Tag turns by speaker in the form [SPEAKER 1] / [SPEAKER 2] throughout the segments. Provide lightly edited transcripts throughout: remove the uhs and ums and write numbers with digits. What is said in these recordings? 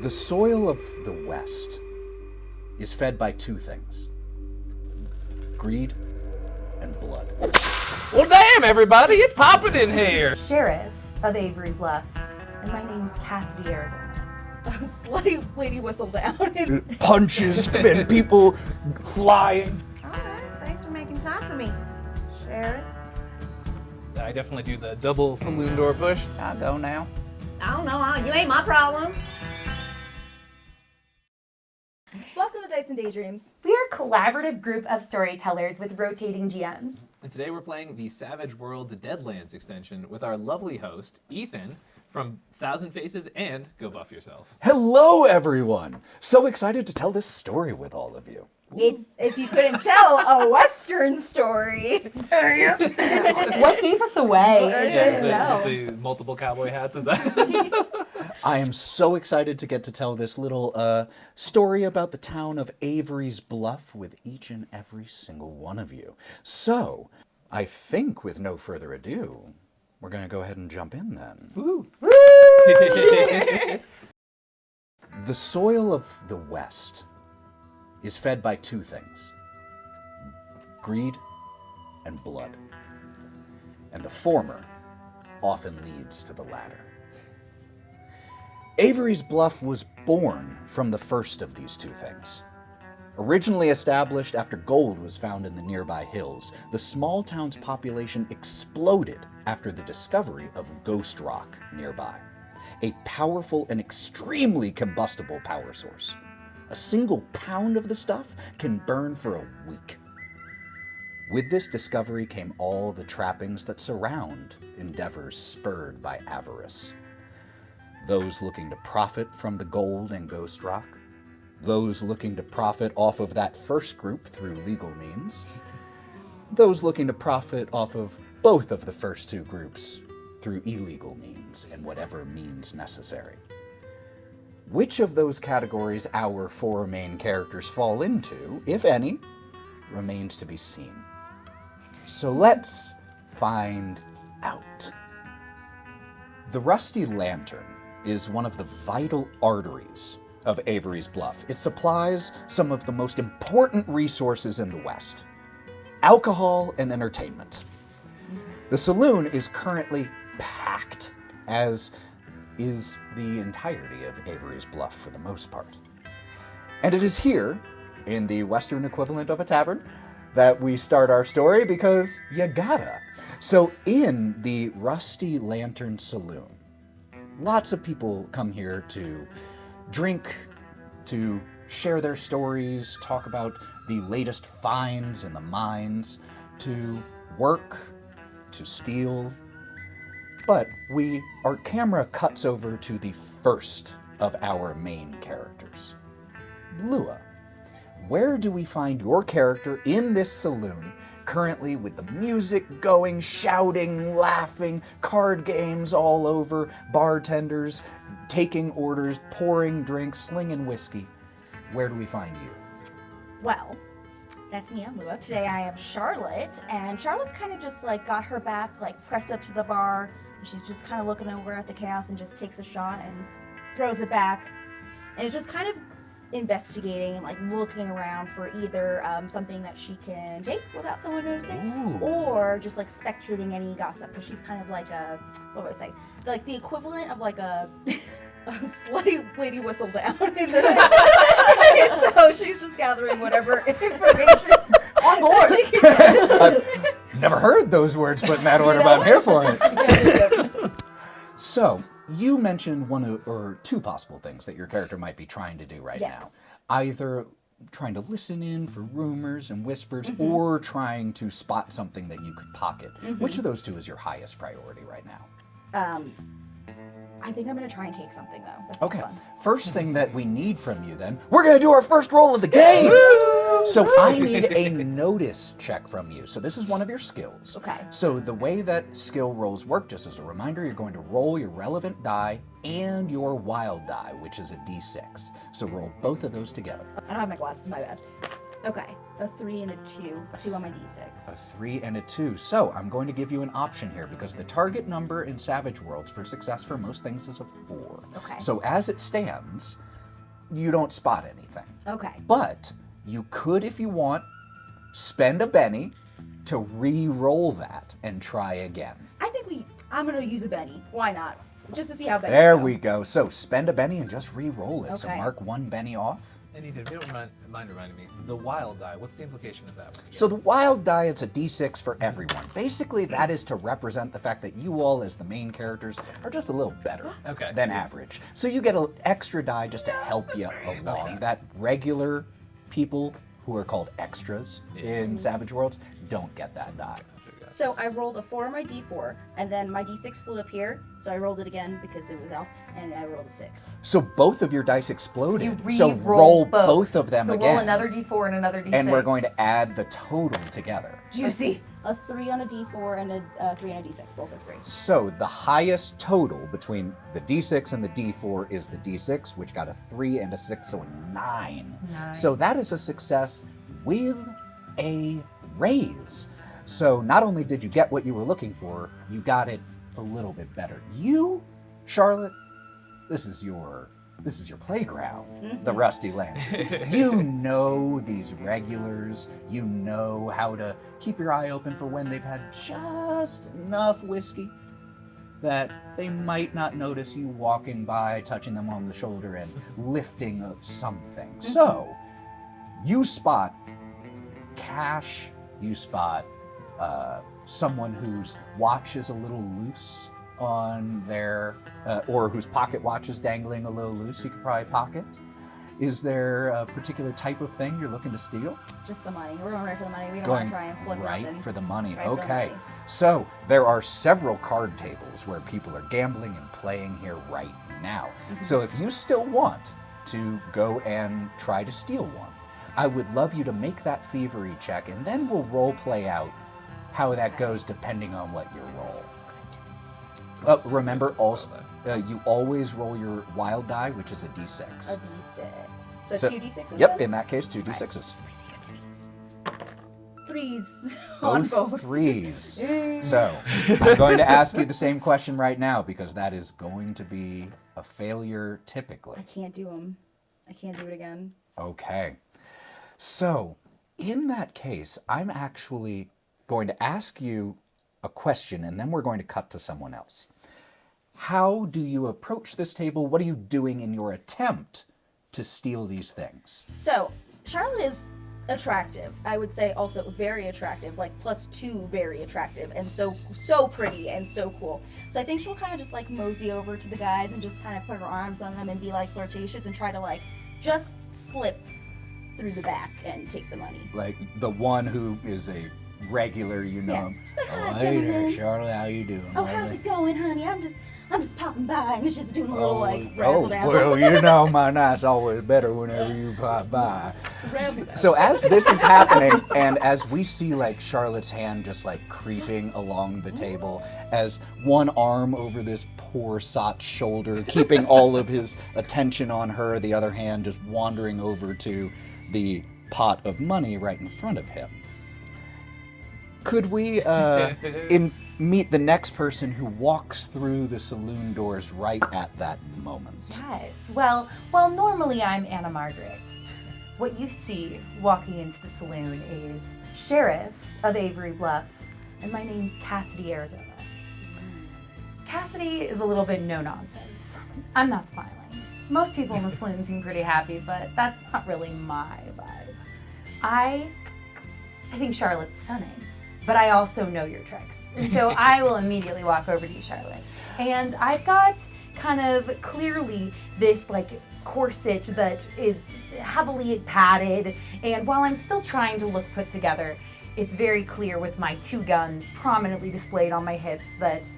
[SPEAKER 1] The soil of the West is fed by two things: greed and blood.
[SPEAKER 2] Well, damn, everybody, it's popping in here.
[SPEAKER 3] Sheriff of Avery Bluff, and my name's Cassidy, Arizona.
[SPEAKER 4] Slutty lady whistle down.
[SPEAKER 1] Punches and people flying.
[SPEAKER 5] All right, thanks for making time for me, Sheriff.
[SPEAKER 2] I definitely do the double saloon door push.
[SPEAKER 1] I'll go now.
[SPEAKER 5] I don't know, you ain't my problem.
[SPEAKER 4] Welcome to Dice and Daydreams.
[SPEAKER 3] We are a collaborative group of storytellers with rotating GMs.
[SPEAKER 2] And today we're playing the Savage Worlds Deadlands extension with our lovely host, Ethan, from Thousand Faces and Go Buff Yourself.
[SPEAKER 1] Hello, everyone. So excited to tell this story with all of you.
[SPEAKER 4] It's, if you couldn't tell, a Western story.
[SPEAKER 3] What gave us away?
[SPEAKER 2] The multiple cowboy hats, is that?
[SPEAKER 1] I am so excited to get to tell this little story about the town of Avery's Bluff with each and every single one of you. So, I think with no further ado, we're going to go ahead and jump in then.
[SPEAKER 2] Woo.
[SPEAKER 1] The soil of the West is fed by two things: greed and blood. And the former often leads to the latter. Avery's Bluff was born from the first of these two things. Originally established after gold was found in the nearby hills, the small town's population exploded after the discovery of ghost rock nearby, a powerful and extremely combustible power source. A single pound of the stuff can burn for a week. With this discovery came all the trappings that surround endeavors spurred by avarice. Those looking to profit from the gold and ghost rock, those looking to profit off of that first group through legal means, those looking to profit off of both of the first two groups through illegal means and whatever means necessary. Which of those categories our four main characters fall into, if any, remains to be seen. So let's find out. The Rusty Lantern is one of the vital arteries of Avery's Bluff. It supplies some of the most important resources in the West: alcohol and entertainment. The saloon is currently packed, as is the entirety of Avery's Bluff for the most part. And it is here, in the Western equivalent of a tavern, that we start our story, because you gotta. So in the Rusty Lantern Saloon, lots of people come here to drink, to share their stories, talk about the latest finds in the mines, to work, to steal. But our camera cuts over to the first of our main characters. Lua, where do we find your character in this saloon, currently with the music going, shouting, laughing, card games all over, bartenders taking orders, pouring drinks, slinging whiskey? Where do we find you?
[SPEAKER 4] Well, that's me, I'm Lua. Today I am Charlotte, and Charlotte's kind of just like got her back like pressed up to the bar. And she's just kind of looking over at the chaos and just takes a shot and throws it back. And it's just kind of investigating and like looking around for either something that she can take without someone noticing,
[SPEAKER 2] Ooh.
[SPEAKER 4] or just like spectating any gossip, because she's kind of like a, what would I say, like the equivalent of like a slutty lady whistle down. So she's just gathering whatever information
[SPEAKER 1] On board!
[SPEAKER 4] she can get.
[SPEAKER 1] I've never heard those words put in that order, but I'm here for it. So, you mentioned one or two possible things that your character might be trying to do right
[SPEAKER 4] Yes.
[SPEAKER 1] now. Either trying to listen in for rumors and whispers, or trying to spot something that you could pocket. Which of those two is your highest priority right now?
[SPEAKER 4] I think I'm gonna try and take something though. That's
[SPEAKER 1] Okay,
[SPEAKER 4] fun.
[SPEAKER 1] first thing that we need from you then, we're gonna do our first roll of the game! So I need a notice check from you. So this is one of your skills.
[SPEAKER 4] Okay.
[SPEAKER 1] So the way that skill rolls work, just as a reminder, you're going to roll your relevant die and your wild die, which is a d6. So roll both of those together.
[SPEAKER 4] I don't have my glasses, my bad. Okay, a 3 and a 2. 2 on my
[SPEAKER 1] A
[SPEAKER 4] d6.
[SPEAKER 1] 3 and a 2. So I'm going to give you an option here, because the target number in Savage Worlds for success for most things is a 4.
[SPEAKER 4] Okay.
[SPEAKER 1] So as it stands, You don't spot anything.
[SPEAKER 4] Okay.
[SPEAKER 1] But you could, if you want, spend a Benny to re-roll that and try again.
[SPEAKER 4] I think I'm gonna use a Benny. Why not? Just to see how Benny.
[SPEAKER 1] There we go. So spend a Benny and just re-roll it. So
[SPEAKER 4] Okay.
[SPEAKER 1] mark 1 Benny off.
[SPEAKER 2] And Ethan, if you don't mind reminding me, the wild die, what's the implication of that one?
[SPEAKER 1] So the wild die, it's a d6 for everyone. Basically, that is to represent the fact that you all, as the main characters, are just a little better
[SPEAKER 2] Okay.
[SPEAKER 1] than average. So you get an extra die just to help you along. That regular people who are called extras in Savage Worlds don't get that die.
[SPEAKER 4] So I rolled a 4 on my D4, and then my D6 flew up here. So I rolled it again because it was off, and I rolled a 6.
[SPEAKER 1] So both of your dice exploded.
[SPEAKER 3] You
[SPEAKER 1] So
[SPEAKER 3] re-roll
[SPEAKER 1] roll both of them
[SPEAKER 3] so
[SPEAKER 1] again.
[SPEAKER 3] roll another D4 and another D6.
[SPEAKER 1] And we're going to add the total together.
[SPEAKER 3] Juicy.
[SPEAKER 4] A 3 on a D4 and a 3 on a D6, both are 3.
[SPEAKER 1] So the highest total between the D6 and the D4 is the D6, which got a 3 and a 6, so a 9. So that is a success with a raise. So not only did you get what you were looking for, you got it a little bit better. You, Charlotte, this is your playground, the Rusty Land. You know these regulars. You know how to keep your eye open for when they've had just enough whiskey that they might not notice you walking by, touching them on the shoulder, and lifting up something. So you spot cash. You spot someone whose watch is a little loose on their, or whose pocket watch is dangling a little loose. You could probably pocket. Is there a particular type of thing you're looking to steal?
[SPEAKER 4] Just the money. We're going right for the money. We don't want to try and flip
[SPEAKER 1] right
[SPEAKER 4] nothing.
[SPEAKER 1] for the money.
[SPEAKER 4] Right for the
[SPEAKER 1] Okay.
[SPEAKER 4] money.
[SPEAKER 1] So there are several card tables where people are gambling and playing here right now. So if you still want to go and try to steal one, I would love you to make that thievery check, and then we'll role play out how that goes depending on what you roll. Remember also, you always roll your wild die, which is a d6.
[SPEAKER 4] A D6. So 2 D6s?
[SPEAKER 1] Yep, in that case, 2 d6s.
[SPEAKER 4] 3s on both.
[SPEAKER 1] 3s. So, I'm going to ask you the same question right now because that is going to be a failure typically.
[SPEAKER 4] I can't do them. I can't do it again.
[SPEAKER 1] Okay. So, in that case, I'm actually going to ask you a question and then we're going to cut to someone else. How do you approach this table? What are you doing in your attempt to steal these things?
[SPEAKER 4] So, Charlotte is attractive. I would say also very attractive, like +2 very attractive, and so pretty and so cool. So I think she'll kind of just like mosey over to the guys and just kind of put her arms on them and be like flirtatious and try to like just slip through the back and take the money.
[SPEAKER 1] Like the one who is a regular, you know.
[SPEAKER 4] Yeah. She's like, "Hi,
[SPEAKER 1] hey there,
[SPEAKER 4] gentlemen.
[SPEAKER 1] Charlotte, how you doing?
[SPEAKER 4] Oh, how's it going, honey? I'm just popping by and it's just doing a little like razzle dazzle.
[SPEAKER 1] Well, you know my night's always better whenever you pop by.
[SPEAKER 4] Razzle dazzle.
[SPEAKER 1] So as this is happening, and as we see like Charlotte's hand just like creeping along the table, as one arm over this poor sot's shoulder, keeping all of his attention on her, the other hand just wandering over to the pot of money right in front of him. Could we meet the next person who walks through the saloon doors right at that moment?
[SPEAKER 3] Yes. Well, normally I'm Anna Margaret. What you see walking into the saloon is Sheriff of Avery Bluff, and my name's Cassidy, Arizona. Cassidy is a little bit no-nonsense. I'm not smiling. Most people in the saloon seem pretty happy, but that's not really my vibe. I think Charlotte's stunning, but I also know your tricks. And so I will immediately walk over to you, Charlotte. And I've got kind of clearly this like corset that is heavily padded. And while I'm still trying to look put together, it's very clear with my 2 guns prominently displayed on my hips that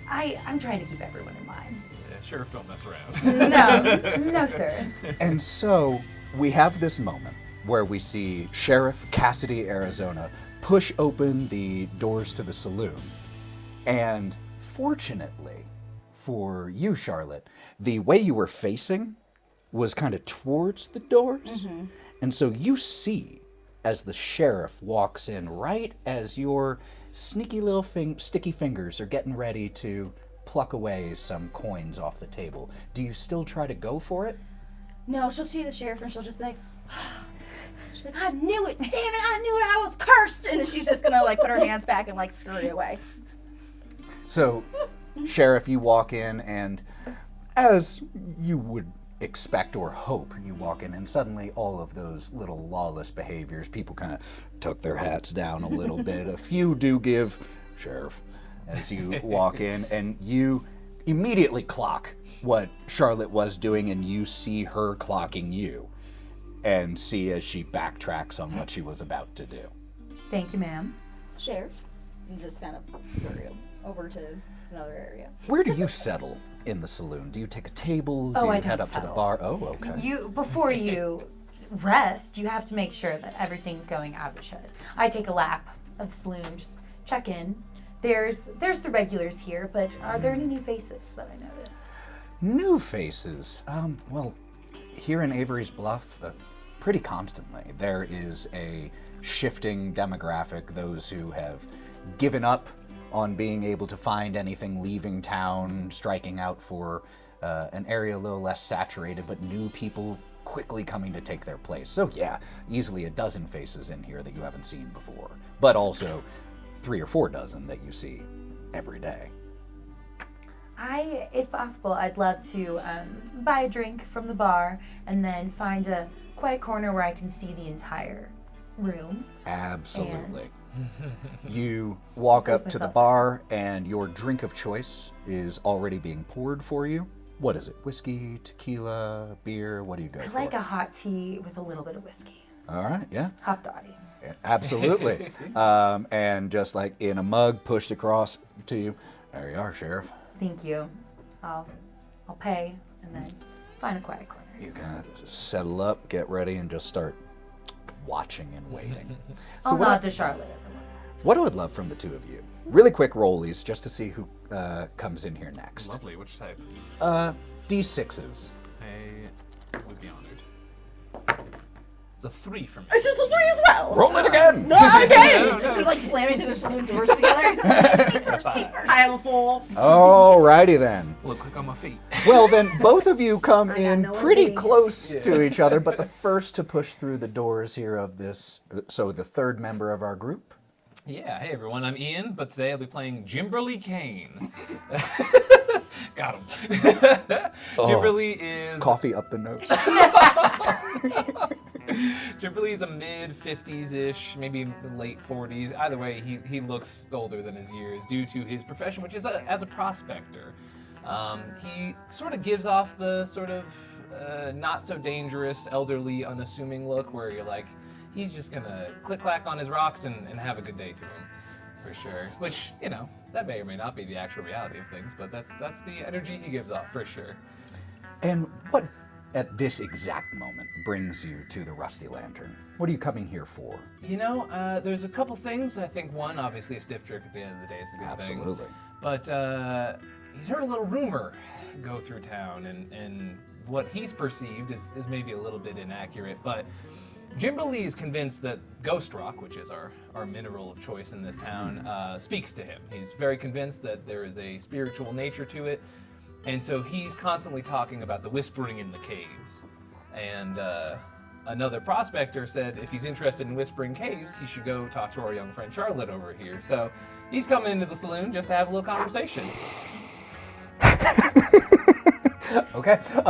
[SPEAKER 3] I'm trying to keep everyone in line.
[SPEAKER 2] Yeah, Sheriff, don't mess around.
[SPEAKER 3] No, sir.
[SPEAKER 1] And so we have this moment where we see Sheriff Cassidy, Arizona, push open the doors to the saloon. And fortunately for you, Charlotte, the way you were facing was kind of towards the doors. And so you see as the sheriff walks in, right as your sneaky little sticky fingers are getting ready to pluck away some coins off the table. Do you still try to go for it?
[SPEAKER 4] No, she'll see the sheriff and she'll just be like, she's like, I knew it, damn it, I knew it, I was cursed. And then she's just gonna like put her hands back and like scurry away.
[SPEAKER 1] So, Sheriff, you walk in, and as you would expect or hope, you walk in, and suddenly all of those little lawless behaviors, people kind of tuck their hats down a little bit. A few do give, Sheriff, as you walk in, and you immediately clock what Charlotte was doing, and you see her clocking you, and see as she backtracks on what she was about to do.
[SPEAKER 3] Thank you, ma'am.
[SPEAKER 4] Sheriff, and just kind of scurry over to another area.
[SPEAKER 1] Where do you settle in the saloon? Do you take a table? Do
[SPEAKER 3] Oh,
[SPEAKER 1] you
[SPEAKER 3] I
[SPEAKER 1] head
[SPEAKER 3] don't
[SPEAKER 1] up to the
[SPEAKER 3] settle.
[SPEAKER 1] bar? Oh, okay.
[SPEAKER 3] Before you rest, you have to make sure that everything's going as it should. I take a lap of the saloon, just check in. There's the regulars here, but are there any new faces that I notice?
[SPEAKER 1] New faces. Well, here in Avery's Bluff, pretty constantly, there is a shifting demographic, those who have given up on being able to find anything leaving town, striking out for an area a little less saturated, but new people quickly coming to take their place. So yeah, easily a dozen faces in here that you haven't seen before, but also 3 or 4 dozen that you see every day.
[SPEAKER 3] If possible, I'd love to buy a drink from the bar and then find a quiet corner where I can see the entire room.
[SPEAKER 1] Absolutely.
[SPEAKER 3] And
[SPEAKER 1] You walk up to the
[SPEAKER 3] myself.
[SPEAKER 1] bar, and your drink of choice is already being poured for you. What is it? Whiskey, tequila, beer? What do you go
[SPEAKER 3] I
[SPEAKER 1] for?
[SPEAKER 3] like a hot tea with a little bit of whiskey.
[SPEAKER 1] All right, yeah.
[SPEAKER 3] Hot dotty.
[SPEAKER 1] Yeah, absolutely. And just like in a mug pushed across to you, there you are, Sheriff.
[SPEAKER 3] Thank you. I'll pay and then find a quiet corner.
[SPEAKER 1] You kind of settle up, get ready, and just start watching and waiting.
[SPEAKER 3] I'll
[SPEAKER 1] what,
[SPEAKER 3] nod to Charlotte as I walk.
[SPEAKER 1] what I would love from the two of you, really quick rollies, just to see who comes in here next.
[SPEAKER 2] Lovely. Which type?
[SPEAKER 1] D6s.
[SPEAKER 2] I would be honored. It's a 3 for me.
[SPEAKER 4] It's just a 3 as well.
[SPEAKER 1] Roll it again!
[SPEAKER 4] Okay. They're like slamming through the saloon doors together. I am a fool.
[SPEAKER 1] Alrighty then.
[SPEAKER 2] Look quick on my feet.
[SPEAKER 1] Well then, both of you come in
[SPEAKER 5] no
[SPEAKER 1] pretty
[SPEAKER 5] idea.
[SPEAKER 1] close to each other, but the first to push through the doors here of this, so the third member of our group.
[SPEAKER 2] Yeah, hey everyone, I'm Ian, but today I'll be playing Jimberly Kane. Got him. Jimberly is
[SPEAKER 1] Coffee up the nose.
[SPEAKER 2] Jimberly's a mid-50s-ish, maybe late 40s. Either way, he looks older than his years due to his profession, which is as a prospector. He sort of gives off the sort of not so dangerous, elderly, unassuming look where you're like, he's just gonna click-clack on his rocks and have a good day to him, for sure. Which, you know, that may or may not be the actual reality of things, but that's the energy he gives off, for sure.
[SPEAKER 1] And what, at this exact moment, brings you to the Rusty Lantern? What are you coming here for?
[SPEAKER 2] You know, there's a couple things. I think one, obviously, a stiff trick at the end of the day is a good thing.
[SPEAKER 1] Absolutely.
[SPEAKER 2] But he's heard a little rumor go through town, and what he's perceived is maybe a little bit inaccurate, but Jimberly is convinced that ghost rock, which is our mineral of choice in this town, speaks to him. He's very convinced that there is a spiritual nature to it, and so he's constantly talking about the whispering in the caves. And another prospector said if he's interested in whispering caves, he should go talk to our young friend Charlotte over here. So he's coming into the saloon just to have a little conversation.
[SPEAKER 1] Okay, so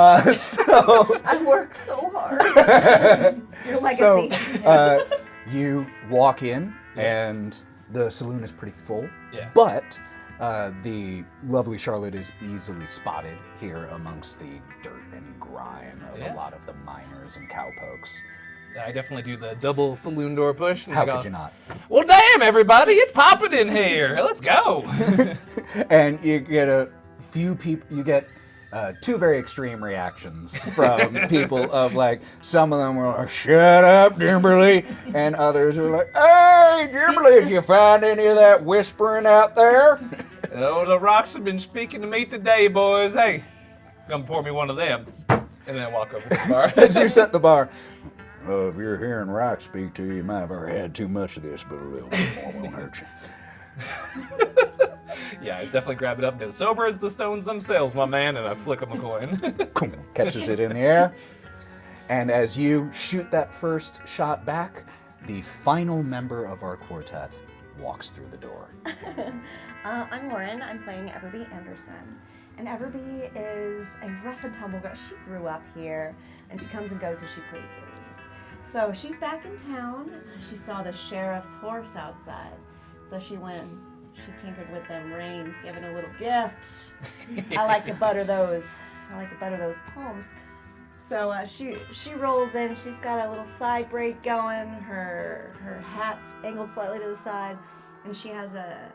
[SPEAKER 4] I worked so hard. Your legacy.
[SPEAKER 1] so you walk in, and the saloon is pretty full.
[SPEAKER 2] Yeah.
[SPEAKER 1] But the lovely Charlotte is easily spotted here amongst the dirt and grime of a
[SPEAKER 2] Yeah.
[SPEAKER 1] lot of the miners and cowpokes.
[SPEAKER 2] I definitely do the double saloon door push. And
[SPEAKER 1] How
[SPEAKER 2] I go,
[SPEAKER 1] could you not?
[SPEAKER 2] Well, damn, everybody, it's popping in here. Let's go.
[SPEAKER 1] And you get a few people, you get 2 very extreme reactions from people of like, some of them were like, shut up, Jimberly, and others are like, hey, Jimberly, did you find any of that whispering out there?
[SPEAKER 2] Oh, the rocks have been speaking to me today, boys. Hey, come pour me one of them. And then walk over to the bar.
[SPEAKER 1] As you set the bar, well, if you're hearing rock speak to you, you might have already had too much of this, but a little bit more won't hurt you.
[SPEAKER 2] Yeah, I definitely grab it up and go, sober as the stones themselves, my man, and I flick him a coin.
[SPEAKER 1] Catches it in the air. And as you shoot that first shot back, the final member of our quartet walks through the door.
[SPEAKER 5] I'm Lauren. I'm playing Everby Anderson. And Everby is a rough and tumble girl. She grew up here, and she comes and goes as she pleases. So she's back in town. She saw the sheriff's horse outside. So she tinkered with them reins, giving a little gift. I like to butter those poems. So she rolls in. She's got a little side braid going. Her hat's angled slightly to the side, and she has a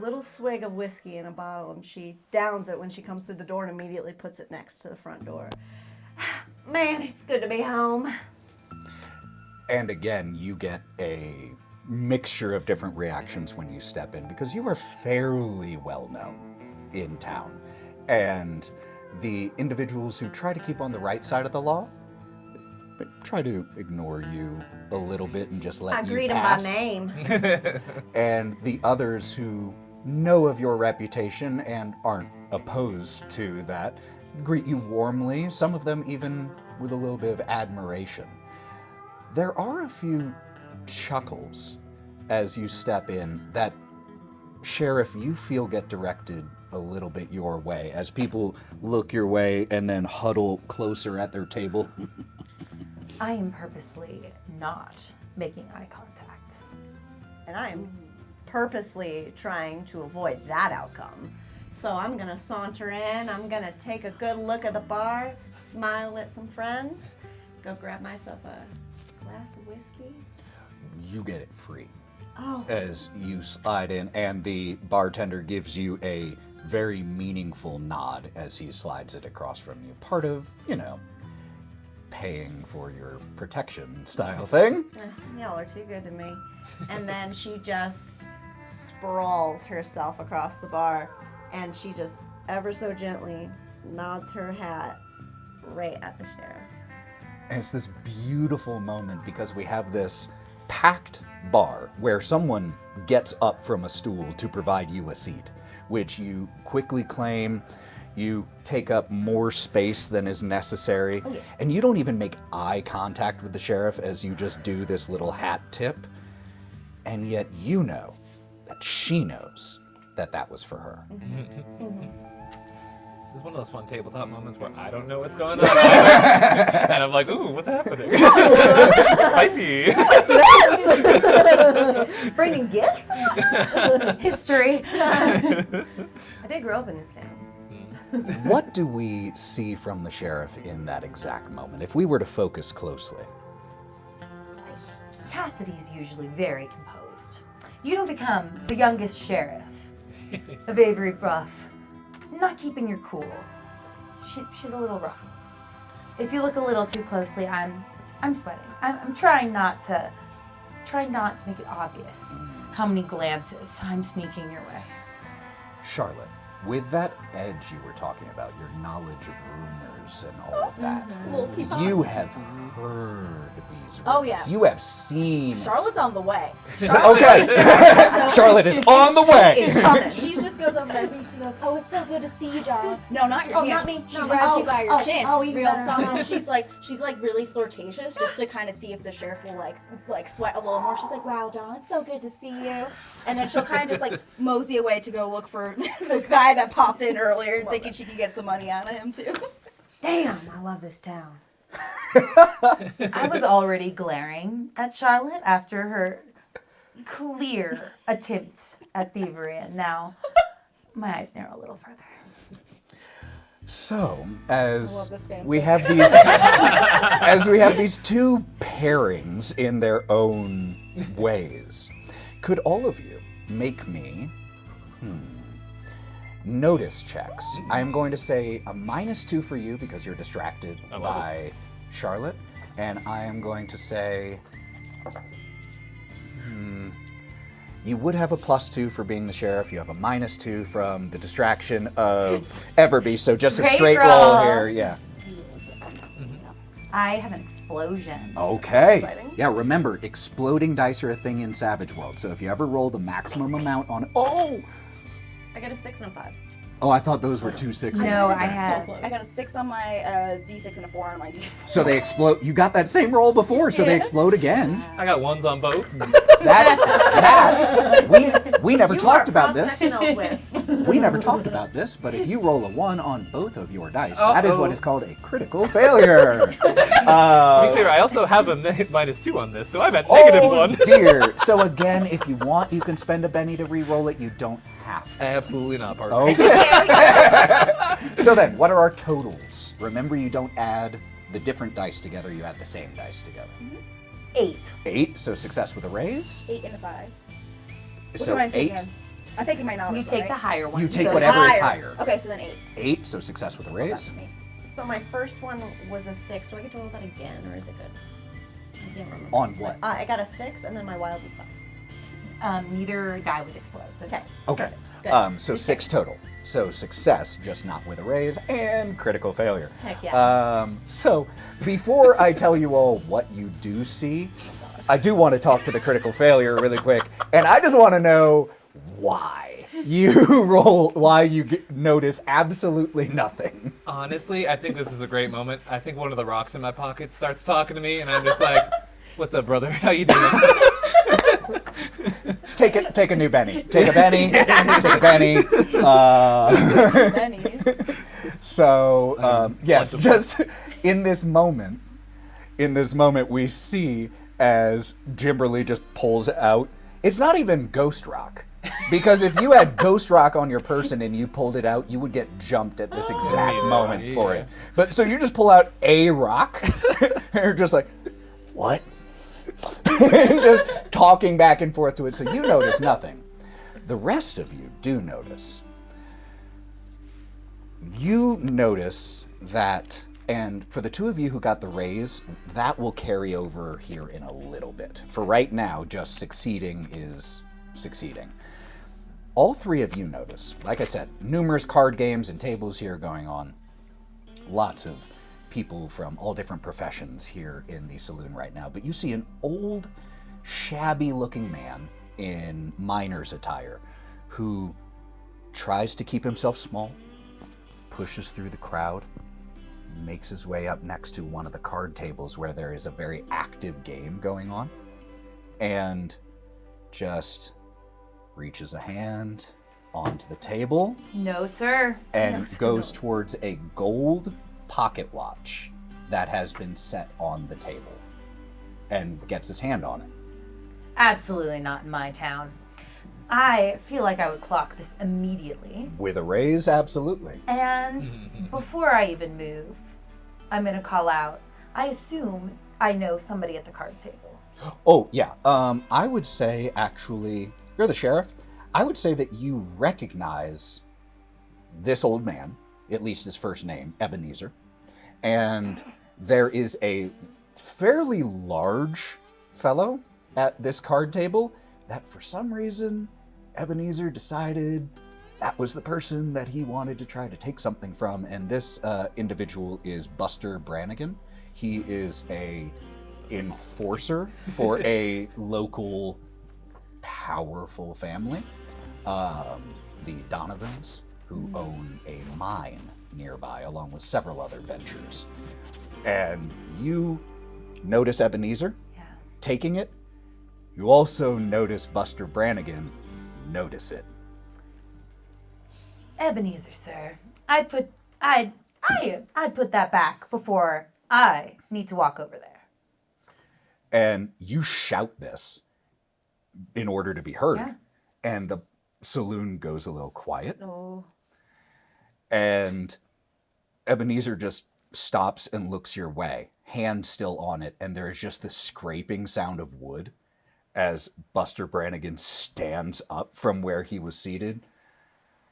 [SPEAKER 5] little swig of whiskey in a bottle, and she downs it when she comes through the door and immediately puts it next to the front door. Man, it's good to be home.
[SPEAKER 1] And again, you get a mixture of different reactions when you step in because you are fairly well known in town. And the individuals who try to keep on the right side of the law try to ignore you a little bit and just let you
[SPEAKER 5] greet
[SPEAKER 1] pass.
[SPEAKER 5] him by name.
[SPEAKER 1] And the others who know of your reputation and aren't opposed to that greet you warmly, some of them even with a little bit of admiration. There are a few chuckles as you step in that, Sheriff, you feel get directed a little bit your way as people look your way and then huddle closer at their table.
[SPEAKER 3] I am purposely not making eye contact.
[SPEAKER 5] And I'm purposely trying to avoid that outcome. So I'm gonna saunter in, I'm gonna take a good look at the bar, smile at some friends, go grab myself a glass of whiskey.
[SPEAKER 1] You get it free
[SPEAKER 5] Oh,
[SPEAKER 1] as you slide in, and the bartender gives you a very meaningful nod as he slides it across from you. Part of, paying for your protection style thing.
[SPEAKER 5] y'all are too good to me. And then she just sprawls herself across the bar, and she just ever so gently nods her hat right at the sheriff.
[SPEAKER 1] And it's this beautiful moment because we have this packed bar where someone gets up from a stool to provide you a seat, which you quickly claim. You take up more space than is necessary, and you don't even make eye contact with the sheriff as you just do this little hat tip, and yet you know that she knows that that was for her.
[SPEAKER 2] This is one of those fun tabletop moments where I don't know what's going on either. And I'm like, ooh, what's happening? Spicy.
[SPEAKER 5] Bringing gifts?
[SPEAKER 3] History.
[SPEAKER 5] I did grow up in this town.
[SPEAKER 1] What do we see from the sheriff in that exact moment, if we were to focus closely?
[SPEAKER 3] Cassidy's usually very composed. You don't become the youngest sheriff of Avery Bruff, not keeping your cool. She's a little ruffled. If you look a little too closely, I'm sweating. I'm trying not to make it obvious how many glances I'm sneaking your way.
[SPEAKER 1] Charlotte, with that edge you were talking about, your knowledge of rumors and all of that, you have heard these rumors.
[SPEAKER 4] Oh, yeah.
[SPEAKER 1] You have seen.
[SPEAKER 4] Charlotte's on the way.
[SPEAKER 1] Okay. Charlotte is on the way.
[SPEAKER 4] She just goes over there and she goes, "Oh, it's so good to see you, darling." No, not your
[SPEAKER 5] Oh,
[SPEAKER 4] chin.
[SPEAKER 5] not me.
[SPEAKER 4] She grabs you by your chin,
[SPEAKER 5] even
[SPEAKER 4] real
[SPEAKER 5] better.
[SPEAKER 4] soft. She's like really flirtatious, just to kind of see if the sheriff will like sweat a little more. She's like, "Wow, darling, it's so good to see you." And then she'll kind of just like mosey away to go look for the guy that popped in earlier, and thinking she could get some money out of him too.
[SPEAKER 5] Damn, I love this town.
[SPEAKER 3] I was already glaring at Charlotte after her clear attempt at thievery, and now my eyes narrow a little further.
[SPEAKER 1] So, as
[SPEAKER 4] love this fanfic.
[SPEAKER 1] we have these two pairings in their own ways, could all of you make me notice checks? I am going to say a -2 for you because you're distracted by Charlotte, and I am going to say you would have a +2 for being the sheriff. You have a -2 from the distraction of Everby, so just a
[SPEAKER 3] Straight
[SPEAKER 1] straight roll
[SPEAKER 3] roll.
[SPEAKER 1] here, yeah.
[SPEAKER 3] I have an explosion.
[SPEAKER 1] Okay.
[SPEAKER 5] Exciting.
[SPEAKER 1] Yeah, remember, exploding dice are a thing in Savage World, so if you ever roll the maximum amount on... Oh!
[SPEAKER 5] I got a 6 and a 5.
[SPEAKER 1] Oh, I thought those were 2 6s.
[SPEAKER 3] No, I
[SPEAKER 4] So
[SPEAKER 3] had.
[SPEAKER 4] close. I got a 6 on my D6 and a 4 on my D4.
[SPEAKER 1] So they explode. You got that same roll before, so they explode again.
[SPEAKER 2] I got ones on both.
[SPEAKER 1] We never
[SPEAKER 5] You
[SPEAKER 1] talked
[SPEAKER 5] are
[SPEAKER 1] about this.
[SPEAKER 5] prospecting elsewhere.
[SPEAKER 1] We never talked about this, but if you roll a 1 on both of your dice, that is what is called a critical failure.
[SPEAKER 2] To be clear, I also have a -2 on this, so I'm at -1.
[SPEAKER 1] Dear. So again, if you want, you can spend a Benny to re-roll it. You don't have to.
[SPEAKER 2] Absolutely not, partner.
[SPEAKER 1] Okay. So then, what are our totals? Remember, you don't add the different dice together, you add the same dice together.
[SPEAKER 3] 8.
[SPEAKER 1] 8, so success with a raise.
[SPEAKER 4] 8 and a 5. Which
[SPEAKER 1] So
[SPEAKER 4] one am I
[SPEAKER 1] 8.
[SPEAKER 4] taking? I'm taking my novice.
[SPEAKER 3] You take
[SPEAKER 4] right?
[SPEAKER 3] the higher one.
[SPEAKER 1] You take
[SPEAKER 3] so
[SPEAKER 1] whatever is higher.
[SPEAKER 4] Okay, so then 8.
[SPEAKER 1] 8, so success with a raise.
[SPEAKER 4] That's me.
[SPEAKER 5] So my first one was a 6. Do I get to roll that again, or is it good? I can't remember.
[SPEAKER 1] On what?
[SPEAKER 5] I got a 6, and then my wild is 5.
[SPEAKER 3] Neither die would explode. So
[SPEAKER 5] Okay.
[SPEAKER 1] Okay.
[SPEAKER 5] Good.
[SPEAKER 1] So 6 total. So success, just not with a raise, and critical failure.
[SPEAKER 5] Heck yeah.
[SPEAKER 1] So before I tell you all what you do see, I do want to talk to the critical failure really quick, and I just want to know why you notice absolutely nothing.
[SPEAKER 2] Honestly, I think this is a great moment. I think one of the rocks in my pocket starts talking to me, and I'm just like, "What's up, brother? How you doing?"
[SPEAKER 1] Take a new Benny. Take a Benny. Take a Benny.
[SPEAKER 4] Bennies.
[SPEAKER 1] So yes, just in this moment, we see as Jimberly just pulls out. It's not even Ghost Rock, because if you had Ghost Rock on your person and you pulled it out, you would get jumped at this exact moment for it. But so you just pull out a rock, and you're just like, what? And just talking back and forth to it, so you notice nothing. The rest of you do notice. You notice that, and for the two of you who got the raise, that will carry over here in a little bit. For right now, just succeeding is succeeding. All three of you notice, like I said, numerous card games and tables here going on. Lots of people from all different professions here in the saloon right now. But you see an old, shabby-looking man in miner's attire who tries to keep himself small, pushes through the crowd, makes his way up next to one of the card tables where there is a very active game going on, and just reaches a hand onto the table
[SPEAKER 3] No, sir.
[SPEAKER 1] and goes towards a gold pocket watch that has been set on the table and gets his hand on it.
[SPEAKER 3] Absolutely not in my town. I feel like I would clock this immediately.
[SPEAKER 1] With a raise, absolutely.
[SPEAKER 3] And before I even move, I'm going to call out. I assume I know somebody at the card table.
[SPEAKER 1] Oh, yeah. I would say, actually, you're the sheriff. I would say that you recognize this old man, at least his first name, Ebenezer. And there is a fairly large fellow at this card table that for some reason Ebenezer decided that was the person that he wanted to try to take something from. And this individual is Buster Brannigan. He is a enforcer for a local powerful family, the Donovans, who own a mine nearby, along with several other ventures. And you notice Ebenezer taking it. You also notice Buster Brannigan notice it.
[SPEAKER 3] Ebenezer, sir. I'd put that back before I need to walk over there.
[SPEAKER 1] And you shout this in order to be heard.
[SPEAKER 3] Yeah.
[SPEAKER 1] And the saloon goes a little quiet.
[SPEAKER 4] Oh.
[SPEAKER 1] And Ebenezer just stops and looks your way, hand still on it, and there is just the scraping sound of wood as Buster Brannigan stands up from where he was seated.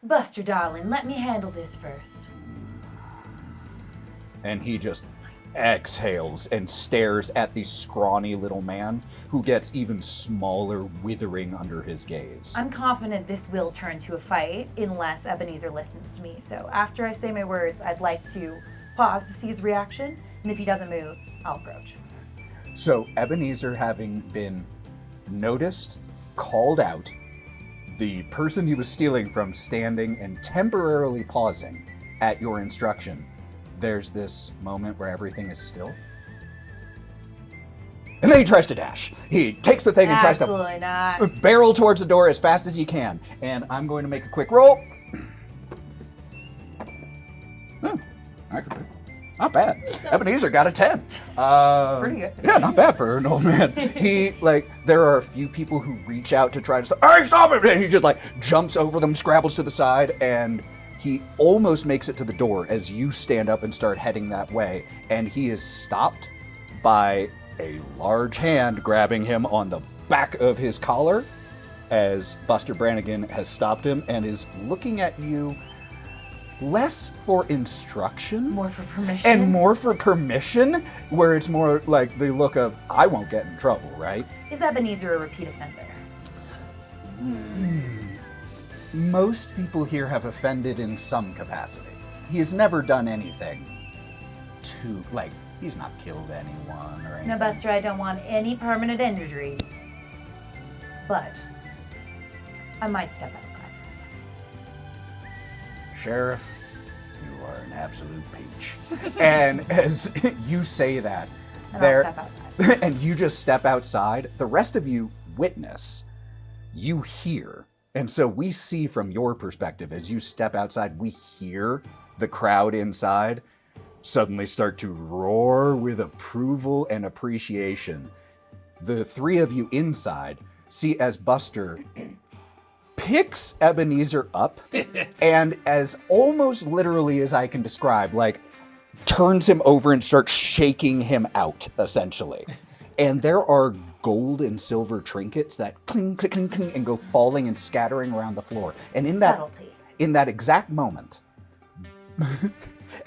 [SPEAKER 3] Buster, darling, let me handle this first.
[SPEAKER 1] And he just exhales and stares at the scrawny little man who gets even smaller, withering under his gaze.
[SPEAKER 3] I'm confident this will turn to a fight unless Ebenezer listens to me. So after I say my words, I'd like to pause to see his reaction, and if he doesn't move, I'll approach.
[SPEAKER 1] So Ebenezer, having been noticed, called out, the person he was stealing from standing and temporarily pausing at your instruction, there's this moment where everything is still. And then he tries to dash. He takes the thing and tries to
[SPEAKER 3] Absolutely not.
[SPEAKER 1] barrel towards the door as fast as he can. And I'm going to make a quick roll. Oh, actually, not bad. Ebenezer got a 10.
[SPEAKER 3] Pretty good.
[SPEAKER 1] Yeah, not bad for an old man. There are a few people who reach out to try to stop. Hey, stop it! And he just jumps over them, scrabbles to the side, and he almost makes it to the door as you stand up and start heading that way. And he is stopped by a large hand grabbing him on the back of his collar as Buster Brannigan has stopped him and is looking at you less for instruction.
[SPEAKER 3] More for permission.
[SPEAKER 1] And more for permission, where it's more like the look of, I won't get in trouble, right?
[SPEAKER 3] Is Ebenezer a repeat offender?
[SPEAKER 1] Most people here have offended in some capacity. He has never done anything to, he's not killed anyone or anything.
[SPEAKER 3] No, Buster, I don't want any permanent injuries. But I might step outside for a second.
[SPEAKER 1] Sheriff, you are an absolute peach. And as you say that,
[SPEAKER 3] And I'll step outside.
[SPEAKER 1] and you just step outside, the rest of you witness, you hear. And so we see from your perspective, as you step outside, we hear the crowd inside suddenly start to roar with approval and appreciation. The three of you inside see as Buster picks Ebenezer up and as almost literally as I can describe, turns him over and starts shaking him out, essentially. And there are gold and silver trinkets that cling, cling, cling, cling, and go falling and scattering around the floor. And in that exact moment,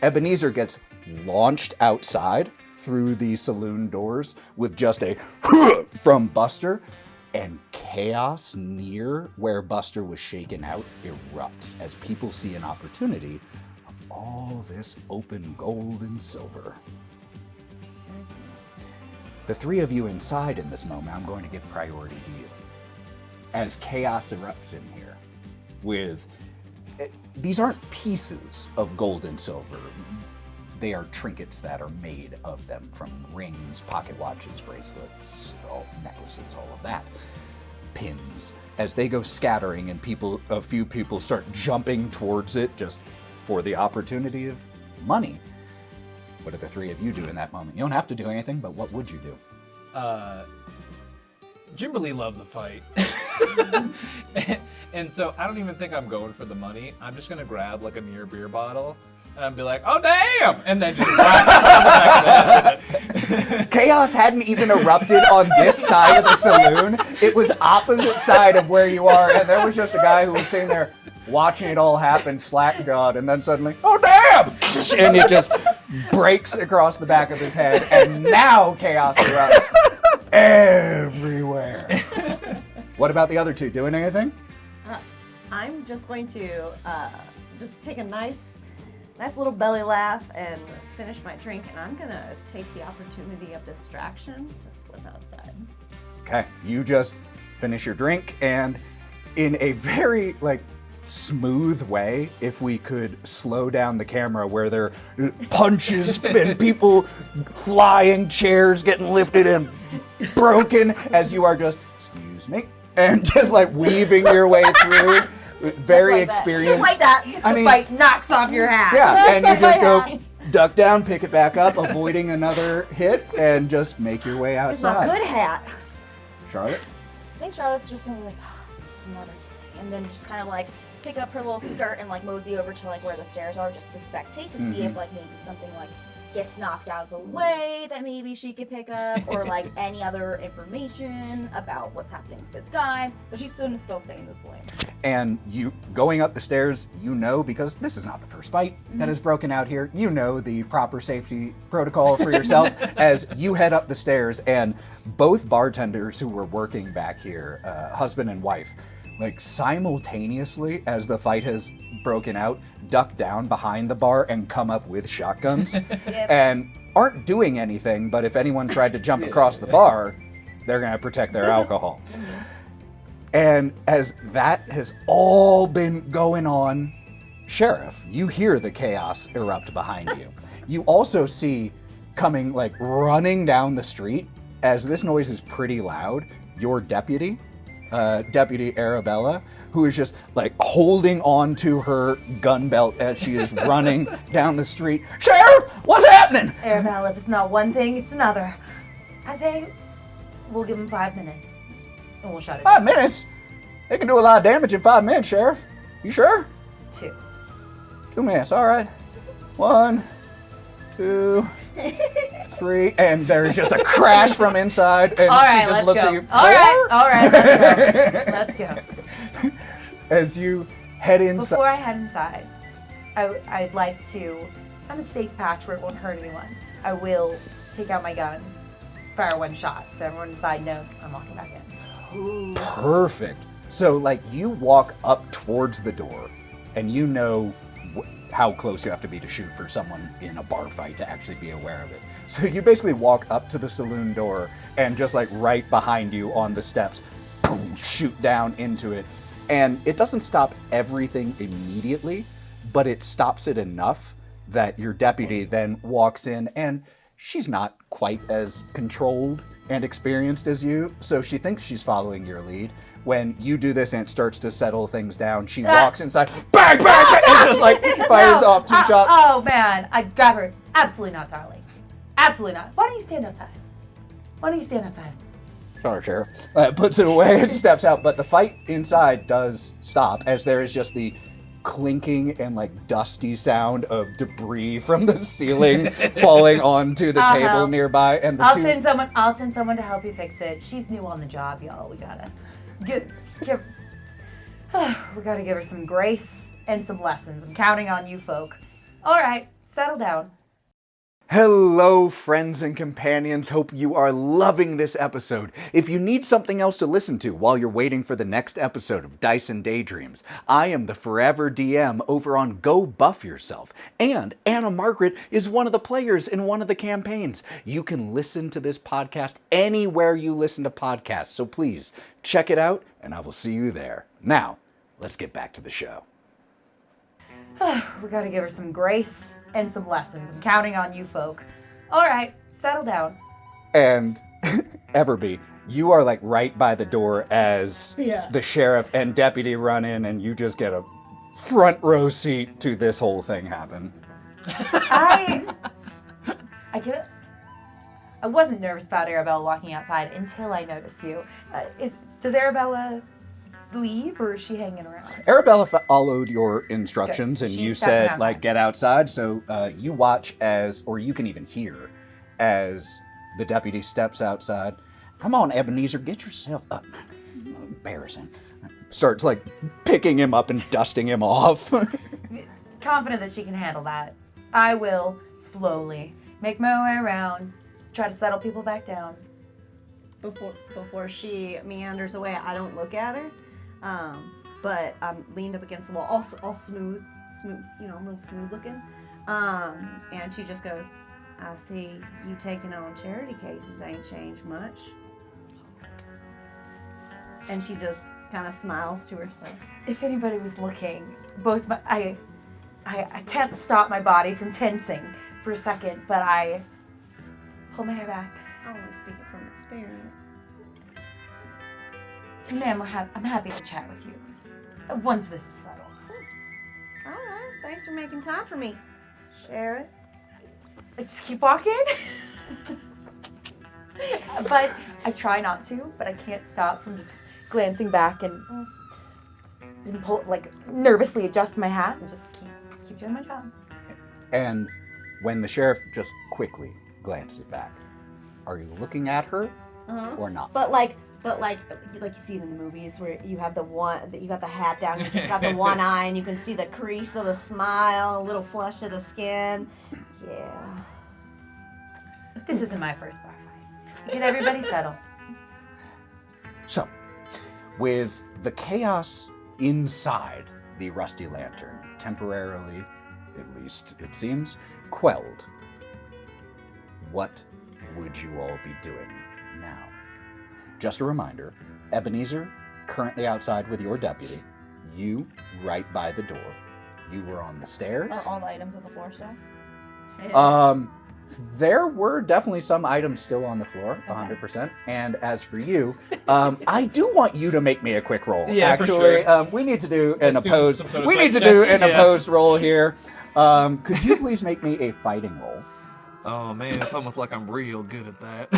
[SPEAKER 1] Ebenezer gets launched outside through the saloon doors with just a from Buster, and chaos near where Buster was shaken out erupts as people see an opportunity of all this open gold and silver. The three of you inside in this moment, I'm going to give priority to you. As chaos erupts in here with, these aren't pieces of gold and silver. They are trinkets that are made of them, from rings, pocket watches, bracelets, necklaces, all of that. Pins. As they go scattering and a few people start jumping towards it just for the opportunity of money. What do the three of you do in that moment? You don't have to do anything, but what would you do?
[SPEAKER 2] Jimberly loves a fight. and so I don't even think I'm going for the money. I'm just going to grab a near beer bottle and be like, oh, damn! And then just blast it on the back of the head.
[SPEAKER 1] Chaos hadn't even erupted on this side of the saloon. It was opposite side of where you are, and there was just a guy who was sitting there watching it all happen, slack-jawed, and then suddenly, oh, damn! And it just breaks across the back of his head, and now chaos erupts everywhere. What about the other two? Doing anything?
[SPEAKER 5] I'm just going to just take a nice little belly laugh and finish my drink, and I'm gonna take the opportunity of distraction to slip outside.
[SPEAKER 1] Okay, you just finish your drink, and in a very smooth way, if we could slow down the camera where there are punches and people flying, chairs getting lifted and broken as you are just, excuse me, and just weaving your way through. Very experienced.
[SPEAKER 4] Just like that. The fight knocks off your hat.
[SPEAKER 1] Yeah, and you just go duck down, pick it back up, avoiding another hit, and just make your way
[SPEAKER 5] It's my
[SPEAKER 1] outside.
[SPEAKER 5] good hat.
[SPEAKER 1] Charlotte?
[SPEAKER 4] I think Charlotte's just gonna be like, oh, it's another day. And then just kind of pick up her little skirt and mosey over to where the stairs are just to spectate to see if maybe something gets knocked out of the way that maybe she could pick up, or any other information about what's happening with this guy. But she's still staying in this lane.
[SPEAKER 1] And you going up the stairs, because this is not the first fight that has broken out here, the proper safety protocol for yourself as you head up the stairs, and both bartenders who were working back here, husband and wife, simultaneously as the fight has broken out, duck down behind the bar and come up with shotguns and aren't doing anything, but if anyone tried to jump across the bar, they're going to protect their alcohol. And as that has all been going on, Sheriff, you hear the chaos erupt behind you. You also see coming, like, running down the street, as this noise is pretty loud, your deputy, Deputy Arabella, who is just, like, holding on to her gun belt as she is running down the street. Sheriff, what's happening?
[SPEAKER 3] Arabella, if it's not one thing, it's another. I say, we'll give him 5 minutes, and we'll shut it
[SPEAKER 1] 5
[SPEAKER 3] down.
[SPEAKER 1] minutes? They can do a lot of damage in 5 minutes, Sheriff. You sure?
[SPEAKER 3] 2.
[SPEAKER 1] 2 minutes, all right. 1, 2, 3, and there's just a crash from inside, and
[SPEAKER 3] All right,
[SPEAKER 1] she just
[SPEAKER 3] let's
[SPEAKER 1] looks
[SPEAKER 3] go.
[SPEAKER 1] at you.
[SPEAKER 3] All right, let's go. Let's go.
[SPEAKER 1] As you head inside.
[SPEAKER 3] Before I head inside, I'd like to, I'm a safe patch where it won't hurt anyone. I will take out my gun, fire 1 shot, so everyone inside knows I'm walking back in.
[SPEAKER 1] Perfect. So, like, you walk up towards the door, and you know how close you have to be to shoot for someone in a bar fight to actually be aware of it. So you basically walk up to the saloon door, and just, like, right behind you on the steps, boom, shoot down into it. And it doesn't stop everything immediately, but it stops it enough that your deputy then walks in, and she's not quite as controlled and experienced as you, so she thinks she's following your lead. When you do this and it starts to settle things down, she walks inside, bang, bang, bang, and just, like, fires off 2 shots.
[SPEAKER 3] Oh man, I'd grab her. Absolutely not, darling. Absolutely not. Why don't you stand outside? Why don't you stand outside?
[SPEAKER 1] Sorry, Sheriff. Puts it away and steps out, but the fight inside does stop as there is just the clinking and, like, dusty sound of debris from the ceiling falling onto the
[SPEAKER 3] I'll
[SPEAKER 1] table
[SPEAKER 3] help.
[SPEAKER 1] nearby, and
[SPEAKER 3] I'll send someone to help you fix it. She's new on the job, y'all. We gotta we gotta give her some grace and some lessons. I'm counting on you folk. All right, settle down.
[SPEAKER 1] Hello, friends and companions. Hope you are loving this episode. If you need something else to listen to while you're waiting for the next episode of Dice and Daydreams, I am the Forever DM over on Go Buff Yourself. And Anna Margaret is one of the players in one of the campaigns. You can listen to this podcast anywhere you listen to podcasts, so please check it out, and I will see you there. Now, let's get back to the show.
[SPEAKER 3] We gotta give her some grace and some lessons. I'm counting on you folk. All right, settle down.
[SPEAKER 1] And Everby, you are, like, right by the door as the sheriff and deputy run in, and you just get a front row seat to this whole thing happen.
[SPEAKER 3] I get it. I wasn't nervous about Arabella walking outside until I noticed you. Does Arabella leave, or is she hanging around?
[SPEAKER 1] Arabella followed your instructions, and
[SPEAKER 3] She's
[SPEAKER 1] you
[SPEAKER 3] stepping
[SPEAKER 1] said,
[SPEAKER 3] outside.
[SPEAKER 1] like, get outside. So you watch as, or you can even hear, as the deputy steps outside. Come on, Ebenezer, get yourself up. Embarrassing. Starts, like, picking him up and dusting him off.
[SPEAKER 3] Confident that she can handle that. I will slowly make my way around, try to settle people back down.
[SPEAKER 5] Before she meanders away, I don't look at her, but I'm leaned up against the wall, all smooth, you know, real smooth looking. And she just goes, I see you taking on charity cases ain't changed much. And she just kind of smiles to herself.
[SPEAKER 3] If anybody was looking, I can't stop my body from tensing for a second, but I hold my hair back.
[SPEAKER 5] I only speak it from experience.
[SPEAKER 3] Ma'am, I'm happy to chat with you once this is settled.
[SPEAKER 5] All right, thanks for making time for me, Sheriff.
[SPEAKER 3] I just keep walking. But I try not to, but I can't stop from just glancing back and nervously adjust my hat and just keep doing my job.
[SPEAKER 1] And when the sheriff just quickly glances back, are you looking at her or not?
[SPEAKER 5] But like you see it in the movies where you have you got the hat down, you just got the one eye, and you can see the crease of the smile, a little flush of the skin. Yeah.
[SPEAKER 3] This isn't my first bar fight. Get everybody settled.
[SPEAKER 1] So, with the chaos inside the Rusty Lantern temporarily, at least it seems, quelled, what would you all be doing now? Just a reminder, Ebenezer, currently outside with your deputy. You right by the door. You were on the stairs.
[SPEAKER 4] Are all the items on the floor still?
[SPEAKER 1] There were definitely some items still on the floor, 100%. And as for you, I do want you to make me a quick roll.
[SPEAKER 2] Yeah, for
[SPEAKER 1] Actually,
[SPEAKER 2] sure.
[SPEAKER 1] We need to do an
[SPEAKER 2] Assume
[SPEAKER 1] opposed.
[SPEAKER 2] some sort of
[SPEAKER 1] We need to
[SPEAKER 2] fight
[SPEAKER 1] do
[SPEAKER 2] check.
[SPEAKER 1] an
[SPEAKER 2] Yeah.
[SPEAKER 1] opposed roll here. Could you please make me a fighting roll?
[SPEAKER 2] Oh man, it's almost like I'm real good at that.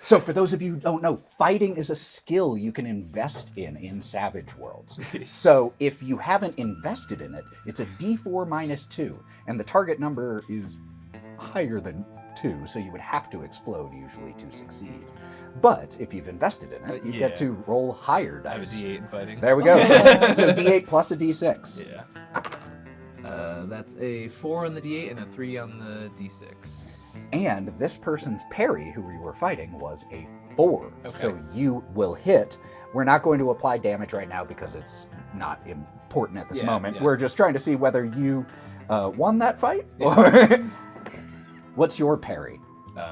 [SPEAKER 1] So for those of you who don't know, fighting is a skill you can invest in Savage Worlds. So if you haven't invested in it, it's a D4 minus 2, and the target number is higher than 2, so you would have to explode usually to succeed. But if you've invested in it, you get to roll higher
[SPEAKER 2] I have a
[SPEAKER 1] dice.
[SPEAKER 2] D8 in fighting.
[SPEAKER 1] There we go. So D8 plus a D6.
[SPEAKER 2] Yeah. That's a 4 on the D8 and a 3 on the D6.
[SPEAKER 1] And this person's parry, who we were fighting, was a 4.
[SPEAKER 2] Okay.
[SPEAKER 1] So you will hit. We're not going to apply damage right now because it's not important at this
[SPEAKER 2] Yeah,
[SPEAKER 1] moment.
[SPEAKER 2] yeah.
[SPEAKER 1] We're just trying to see whether you won that fight or what's your parry?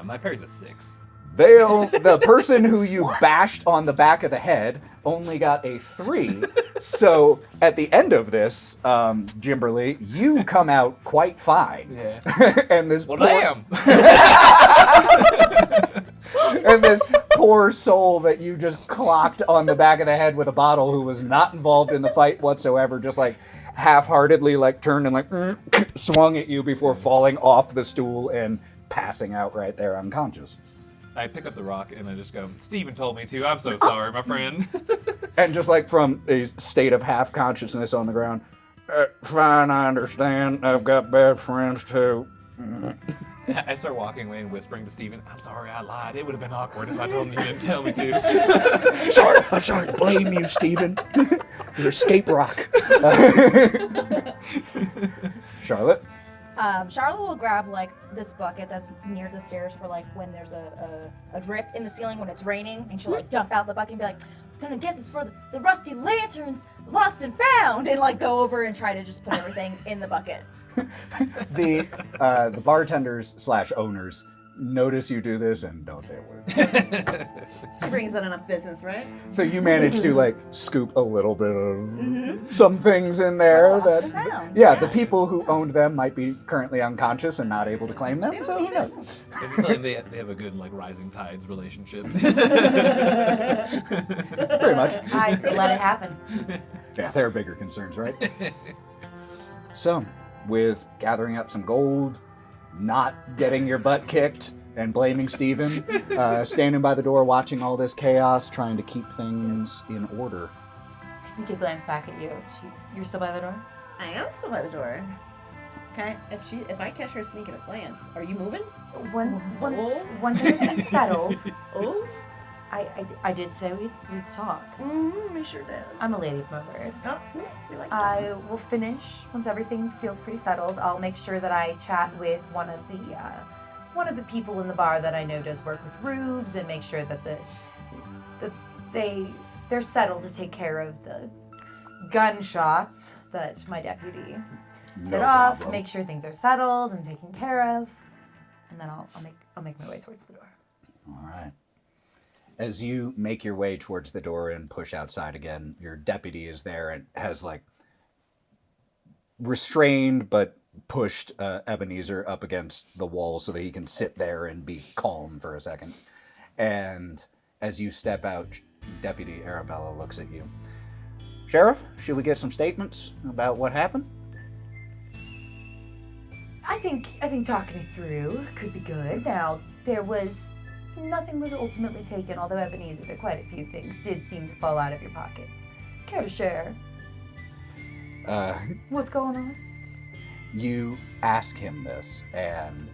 [SPEAKER 2] My parry's a 6.
[SPEAKER 1] The person who you bashed on the back of the head only got a 3. So at the end of this, Jimberly, you come out quite fine.
[SPEAKER 2] Yeah.
[SPEAKER 1] And this
[SPEAKER 2] Well,
[SPEAKER 1] poor-
[SPEAKER 2] damn.
[SPEAKER 1] and this poor soul that you just clocked on the back of the head with a bottle, who was not involved in the fight whatsoever, just like half-heartedly like turned and like swung at you before falling off the stool and passing out right there unconscious.
[SPEAKER 2] I pick up the rock and I just go, Steven told me to. I'm so sorry, my friend.
[SPEAKER 1] And just like from a state of half consciousness on the ground, fine, I understand. I've got bad friends too.
[SPEAKER 2] I start walking away and whispering to Steven, I'm sorry, I lied. It would have been awkward if I told him you didn't tell me to.
[SPEAKER 1] I'm sorry to blame you, Steven. Your escape rock. Charlotte?
[SPEAKER 4] Charlotte will grab like this bucket that's near the stairs for like when there's a drip in the ceiling when it's raining, and she'll like dump out the bucket and be like, I'm gonna get this for the rusty lanterns lost and found, and like go over and try to just put everything in the bucket.
[SPEAKER 1] The bartenders / owners notice you do this and don't say a word.
[SPEAKER 5] She brings in enough business, right?
[SPEAKER 1] So you manage to like scoop a little bit of some things in there
[SPEAKER 4] Lost
[SPEAKER 1] that
[SPEAKER 4] and found.
[SPEAKER 1] the people who owned them might be currently unconscious and not able to claim them. So who knows?
[SPEAKER 2] I feel like they have a good like rising tides relationship.
[SPEAKER 1] Pretty much.
[SPEAKER 3] I let it happen.
[SPEAKER 1] Yeah, there are bigger concerns, right? So, with gathering up some gold, not getting your butt kicked, and blaming Steven, standing by the door watching all this chaos, trying to keep things in order.
[SPEAKER 3] Sneaky glance back at you. You're still by the door?
[SPEAKER 5] I am still by the door. Okay, if I catch her sneaking a glance, are you moving?
[SPEAKER 3] Once everything's settled,
[SPEAKER 5] Oh,
[SPEAKER 3] I did say we'd talk.
[SPEAKER 5] we sure did.
[SPEAKER 3] I'm a lady of my word.
[SPEAKER 5] Oh, we like that.
[SPEAKER 3] I will finish once everything feels pretty settled. I'll make sure that I chat with one of the people in the bar that I know does work with roofs, and make sure that they're settled to take care of the gunshots that my deputy set off.
[SPEAKER 1] problem.
[SPEAKER 3] Make sure things are settled and taken care of, and then I'll make my way towards the door.
[SPEAKER 1] All right. As you make your way towards the door and push outside again, your deputy is there and has like restrained but pushed Ebenezer up against the wall so that he can sit there and be calm for a second. And as you step out, Deputy Arabella looks at you. Sheriff, should we get some statements about what happened?
[SPEAKER 3] I think talking it through could be good. Now, nothing was ultimately taken, although Ebenezer, there quite a few things did seem to fall out of your pockets. Care to share? What's going on?
[SPEAKER 1] You ask him this, and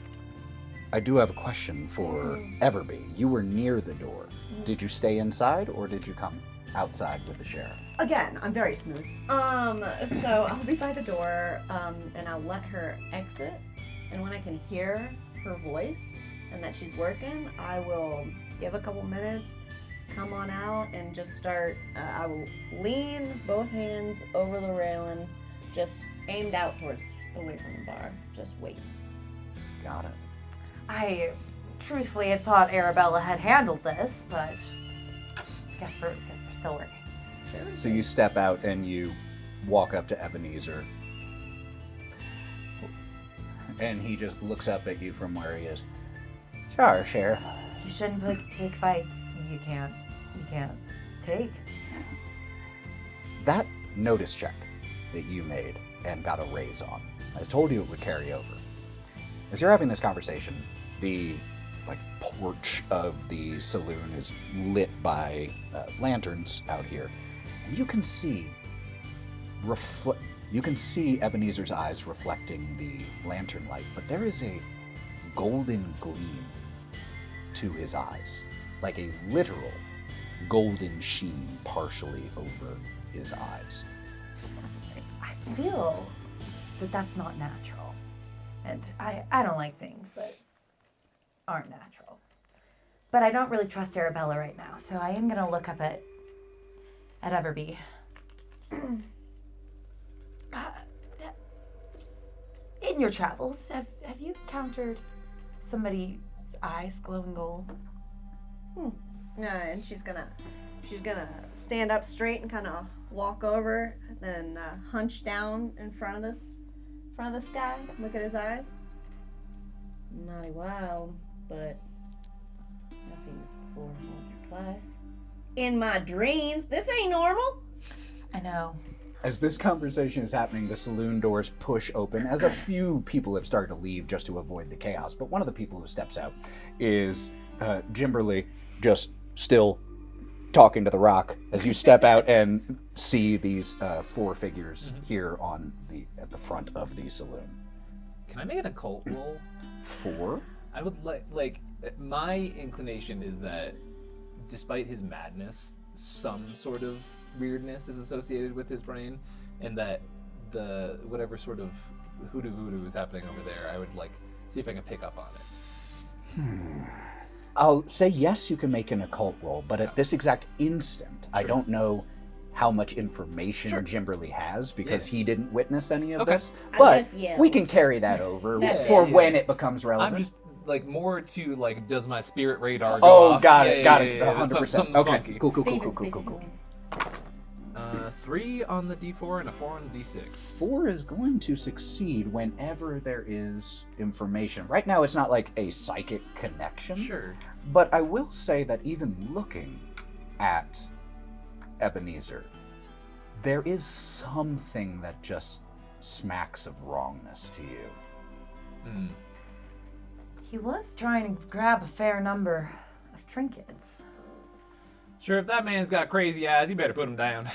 [SPEAKER 1] I do have a question for Everby. You were near the door. Did you stay inside, or did you come outside with the sheriff?
[SPEAKER 5] Again, I'm very smooth. So I'll be by the door, and I'll let her exit. And when I can hear her voice and that she's working, I will give a couple minutes, come on out, and just start. I will lean both hands over the railing, just aimed out towards away from the bar. Just wait.
[SPEAKER 1] Got it.
[SPEAKER 3] I truthfully had thought Arabella had handled this, but guess we're still working.
[SPEAKER 1] So you step out and you walk up to Ebenezer. And he just looks up at you from where he is. Sorry, Sheriff.
[SPEAKER 3] You shouldn't pick fights you can't take.
[SPEAKER 1] That notice check that you made and got a raise on, I told you it would carry over. As you're having this conversation, the porch of the saloon is lit by lanterns out here, and you can see Ebenezer's eyes reflecting the lantern light, but there is a golden gleam to his eyes, like a literal golden sheen partially over his eyes.
[SPEAKER 3] I feel that that's not natural. And I don't like things that aren't natural. But I don't really trust Arabella right now, so I am going to look up at Everby. In your travels, have you encountered somebody's eyes glowing gold?
[SPEAKER 5] And she's gonna stand up straight and kind of walk over, and then hunch down in front of this guy. Look at his eyes. Mighty wild, but I've seen this before once or twice. In my dreams, this ain't normal.
[SPEAKER 3] I know.
[SPEAKER 1] As this conversation is happening, the saloon doors push open, as a few people have started to leave just to avoid the chaos. But one of the people who steps out is Jimberly, just still talking to the rock as you step out and see these 4 figures here at the front of the saloon.
[SPEAKER 2] Can I make an occult roll?
[SPEAKER 1] 4?
[SPEAKER 2] I would like my inclination is that despite his madness, some sort of weirdness is associated with his brain, and that the whatever sort of hoodoo voodoo is happening over there, I would see if I can pick up on it.
[SPEAKER 1] I'll say yes, you can make an occult roll, but at this exact instant, I don't know how much information Jimberly has because he didn't witness any of this. But we can carry that over when it becomes relevant.
[SPEAKER 2] I'm just more to does my spirit radar go off?
[SPEAKER 1] Got it, got it,
[SPEAKER 2] Yeah,
[SPEAKER 1] 100%.
[SPEAKER 2] something's
[SPEAKER 1] Okay,
[SPEAKER 2] funky.
[SPEAKER 1] cool.
[SPEAKER 2] 3 on the D4 and a 4 on the D6.
[SPEAKER 1] 4 is going to succeed whenever there is information. Right now, it's not like a psychic connection.
[SPEAKER 2] Sure.
[SPEAKER 1] But I will say that even looking at Ebenezer, there is something that just smacks of wrongness to you.
[SPEAKER 3] He was trying to grab a fair number of trinkets.
[SPEAKER 2] Sure, if that man's got crazy eyes, you better put him down.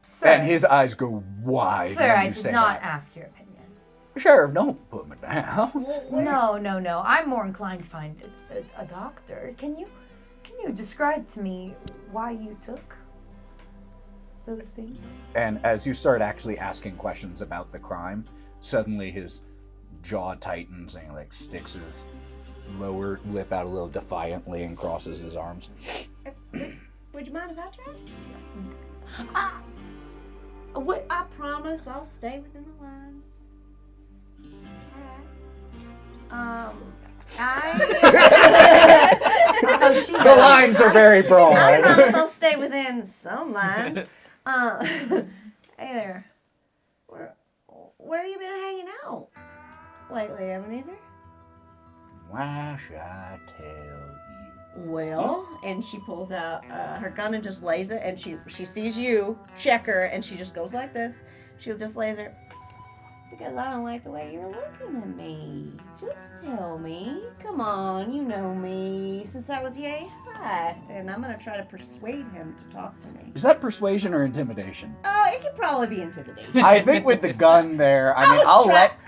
[SPEAKER 3] Sir,
[SPEAKER 1] And his eyes go wide
[SPEAKER 3] sir,
[SPEAKER 1] when
[SPEAKER 3] I
[SPEAKER 1] you
[SPEAKER 3] did
[SPEAKER 1] say
[SPEAKER 3] not
[SPEAKER 1] that.
[SPEAKER 3] ask your opinion.
[SPEAKER 1] Sheriff, don't put me down.
[SPEAKER 3] No. I'm more inclined to find a doctor. Can you describe to me why you took those things?
[SPEAKER 1] And as you start actually asking questions about the crime, suddenly his jaw tightens and he sticks his lower lip out a little defiantly and crosses his arms.
[SPEAKER 5] Would you mind if I tried?
[SPEAKER 3] What?
[SPEAKER 5] I promise I'll stay within the lines. Alright.
[SPEAKER 1] The lines are very
[SPEAKER 5] I
[SPEAKER 1] broad.
[SPEAKER 5] promise I'll stay within some lines. Hey there. Where have you been hanging out lately, Ebenezer?
[SPEAKER 1] Why should I tell you?
[SPEAKER 5] Well, and she pulls out her gun and just lays it, and she sees you check her, and she just goes like this. She'll just laser. Because I don't like the way you're looking at me. Just tell me. Come on, you know me since I was yay high, and I'm gonna try to persuade him to talk to me.
[SPEAKER 1] Is that persuasion or intimidation?
[SPEAKER 5] Oh, it could probably be intimidation.
[SPEAKER 1] I think with the gun there, I mean,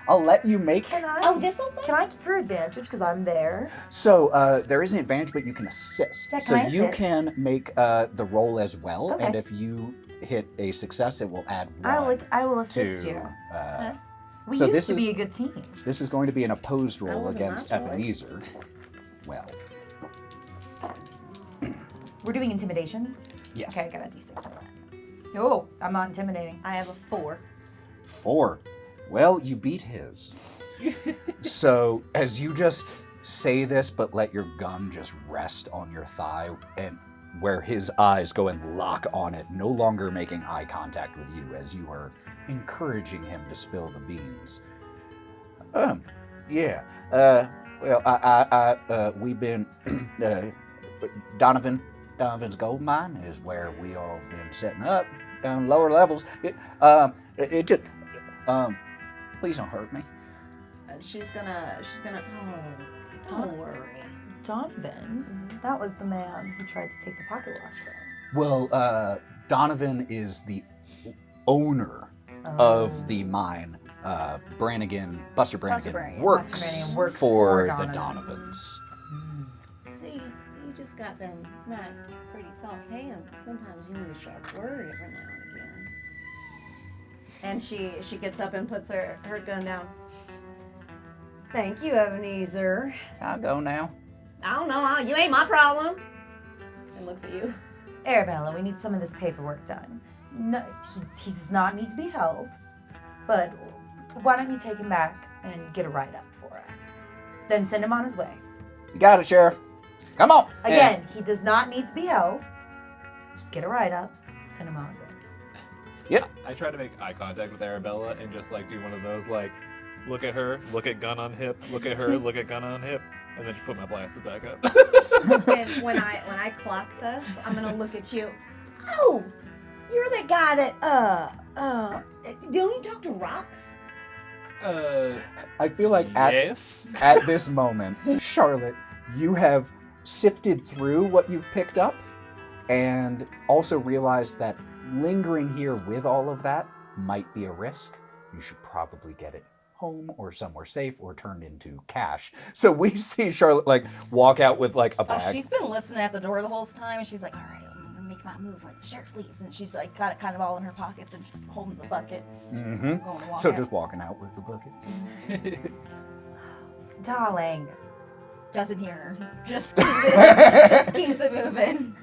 [SPEAKER 1] I'll let you make.
[SPEAKER 3] Can I?
[SPEAKER 5] Oh, this'll thing?
[SPEAKER 3] Can I give her advantage because I'm there?
[SPEAKER 1] So there is an advantage, but you can assist.
[SPEAKER 3] Yeah,
[SPEAKER 1] so
[SPEAKER 3] can I
[SPEAKER 1] you
[SPEAKER 3] assist?
[SPEAKER 1] can make the roll as well,
[SPEAKER 3] Okay.
[SPEAKER 1] and if you hit a success, it will add 1
[SPEAKER 3] I will assist
[SPEAKER 1] to.
[SPEAKER 3] you.
[SPEAKER 5] Huh?
[SPEAKER 3] We
[SPEAKER 1] so
[SPEAKER 3] used
[SPEAKER 1] this
[SPEAKER 3] to be
[SPEAKER 1] is-
[SPEAKER 3] a good team.
[SPEAKER 1] This is going to be an opposed
[SPEAKER 5] That
[SPEAKER 1] roll
[SPEAKER 5] wasn't
[SPEAKER 1] against
[SPEAKER 5] my choice.
[SPEAKER 1] Ebenezer. Well,
[SPEAKER 3] We're doing intimidation.
[SPEAKER 1] yes.
[SPEAKER 3] Okay, I got a D6 on that. Oh, I'm not intimidating.
[SPEAKER 5] I have a 4.
[SPEAKER 1] 4. Well, you beat his. So as you just say this, but let your gun just rest on your thigh, and where his eyes go and lock on it, no longer making eye contact with you as you are encouraging him to spill the beans. Yeah. Well, we've been Donovan's gold mine is where we all been setting up down lower levels. It just please don't hurt me.
[SPEAKER 5] And she's gonna. Oh, don't worry.
[SPEAKER 3] Donovan? That was the man who tried to take the pocket watch from him.
[SPEAKER 1] Well, Donovan is the owner of the mine. Buster Brannigan works,
[SPEAKER 3] Buster Brannigan works
[SPEAKER 1] for
[SPEAKER 3] for
[SPEAKER 1] the
[SPEAKER 3] Donovan.
[SPEAKER 1] Donovans.
[SPEAKER 5] See, you just got them nice, pretty soft hands. Sometimes you need a sharp word every now and again. And she gets up and puts her gun down. Thank you, Ebenezer.
[SPEAKER 1] I'll go now.
[SPEAKER 5] I don't know, you ain't my problem. And looks at you.
[SPEAKER 3] Arabella, we need some of this paperwork done. No, he does not need to be held, but why don't you take him back and get a write-up for us? Then send him on his way.
[SPEAKER 1] You got it, Sheriff. Come on.
[SPEAKER 3] Again, he does not need to be held. Just get a write-up, send him on his way.
[SPEAKER 1] Yep.
[SPEAKER 2] I try to make eye contact with Arabella and just like do one of those like, look at her, look at gun on hip, look at her, look at gun on hip, and then just put my glasses back up.
[SPEAKER 5] And when I clock this, I'm gonna look at you. Oh, you're the guy that don't you talk to rocks?
[SPEAKER 1] I feel like
[SPEAKER 2] Yes.
[SPEAKER 1] at this moment, Charlotte, you have sifted through what you've picked up and also realized that lingering here with all of that might be a risk. You should probably get it home or somewhere safe or turned into cash. So we see Charlotte like walk out with like a bag.
[SPEAKER 4] She's been listening at the door the whole time, and she was like, all right, I'm gonna make my move like the sheriff, please. And she's like got it kind of all in her pockets and holding the bucket.
[SPEAKER 1] Mm-hmm.
[SPEAKER 4] Going to walk
[SPEAKER 1] So
[SPEAKER 4] out.
[SPEAKER 1] just walking out with the bucket.
[SPEAKER 3] Darling.
[SPEAKER 4] Doesn't hear her. Just keeps it moving.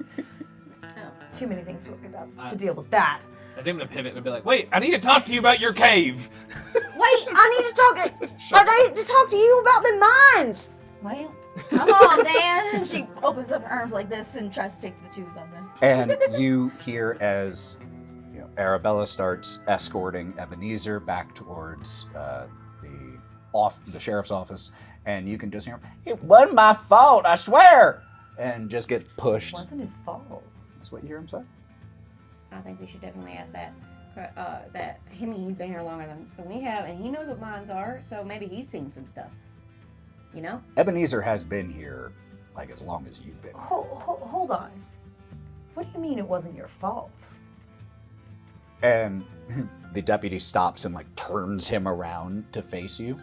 [SPEAKER 3] Too many things to worry about to deal with that.
[SPEAKER 2] I think I'm gonna pivot and be like, wait, I need to talk to you about your cave.
[SPEAKER 5] Wait, I need to talk to you about the mines.
[SPEAKER 4] Well, come on, Dan. And she opens up her arms like this and tries to take the two of them.
[SPEAKER 1] And you hear as Arabella starts escorting Ebenezer back towards the sheriff's office, and you can just hear him, "It wasn't my fault, I swear," and just gets pushed.
[SPEAKER 3] It wasn't his fault.
[SPEAKER 1] That's what you hear him say.
[SPEAKER 5] I think we should definitely ask that. He's been here longer than we have, and he knows what mines are, so maybe he's seen some stuff. You know?
[SPEAKER 1] Ebenezer has been here like as long as you've been.
[SPEAKER 3] Hold on. What do you mean it wasn't your fault?
[SPEAKER 1] And the deputy stops and like turns him around to face you.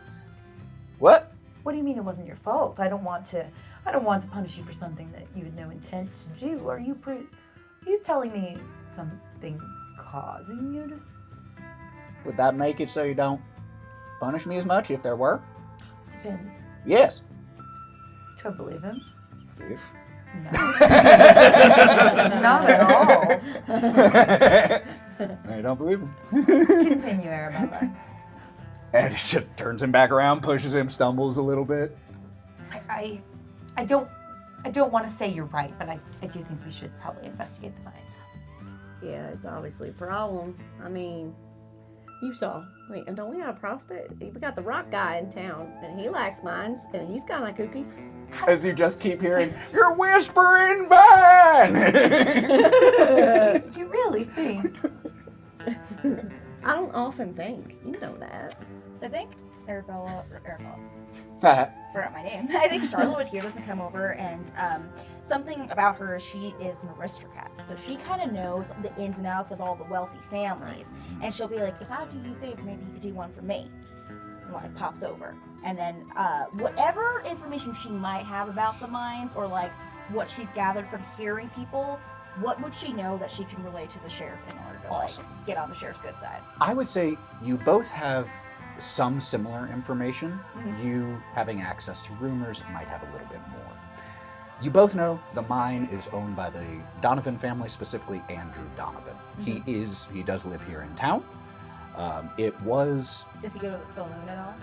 [SPEAKER 1] What?
[SPEAKER 3] What do you mean it wasn't your fault? I don't want to punish you for something that you had no intent to do. Are you telling me something's causing you to?
[SPEAKER 1] Would that make it so you don't punish me as much if there were?
[SPEAKER 3] Depends.
[SPEAKER 1] Yes.
[SPEAKER 3] Do I believe him?
[SPEAKER 1] Yeah.
[SPEAKER 3] No. Not at all.
[SPEAKER 1] I don't believe him.
[SPEAKER 3] Continue, Arabella.
[SPEAKER 1] And he just turns him back around, pushes him, stumbles a little bit.
[SPEAKER 3] I don't want to say you're right, but I do think we should probably investigate the mines.
[SPEAKER 5] Yeah, it's obviously a problem. I mean, you saw. And don't we have a prospect? We got the rock guy in town, and he likes mines, and he's kind of kooky.
[SPEAKER 1] As you just keep hearing, "You're whispering, man!"
[SPEAKER 3] You really think?
[SPEAKER 5] I don't often think. You know that.
[SPEAKER 4] So I think Arabella, forgot my name. I think Charlotte would hear this and come over, and something about her, she is an aristocrat. So she kind of knows the ins and outs of all the wealthy families. And she'll be like, if I do you a favor, maybe you could do one for me. And like pops over. And then whatever information she might have about the mines, or like what she's gathered from hearing people, what would she know that she can relay to the sheriff in order to
[SPEAKER 1] Awesome.
[SPEAKER 4] like get on the sheriff's good side?
[SPEAKER 1] I would say you both have some similar information. You having access to rumors might have a little bit more. You both know the mine is owned by the Donovan family, specifically Andrew Donovan. He does live here in town.
[SPEAKER 4] Does he go to the saloon at all?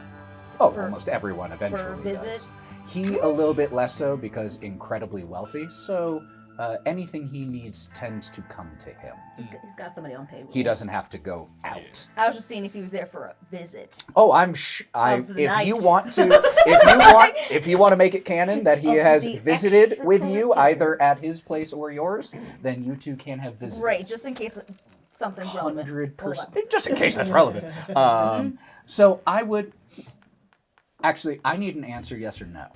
[SPEAKER 1] Almost everyone eventually
[SPEAKER 4] visit?
[SPEAKER 1] does. He a little bit less so because incredibly wealthy, so anything he needs tends to come to him.
[SPEAKER 5] He's got somebody on payroll.
[SPEAKER 1] He doesn't have to go out.
[SPEAKER 4] I was just seeing if he was there for a visit.
[SPEAKER 1] Oh,
[SPEAKER 4] Of the
[SPEAKER 1] if
[SPEAKER 4] night.
[SPEAKER 1] you want to, if you want to make it canon that he
[SPEAKER 5] Of
[SPEAKER 1] has
[SPEAKER 5] the
[SPEAKER 1] visited with you
[SPEAKER 5] extracurricular.
[SPEAKER 1] either at his place or yours, then you two can have visited.
[SPEAKER 4] Right, just in case something's relevant.
[SPEAKER 1] 100%. Just in case that's relevant. So I would actually. I need an answer, yes or no,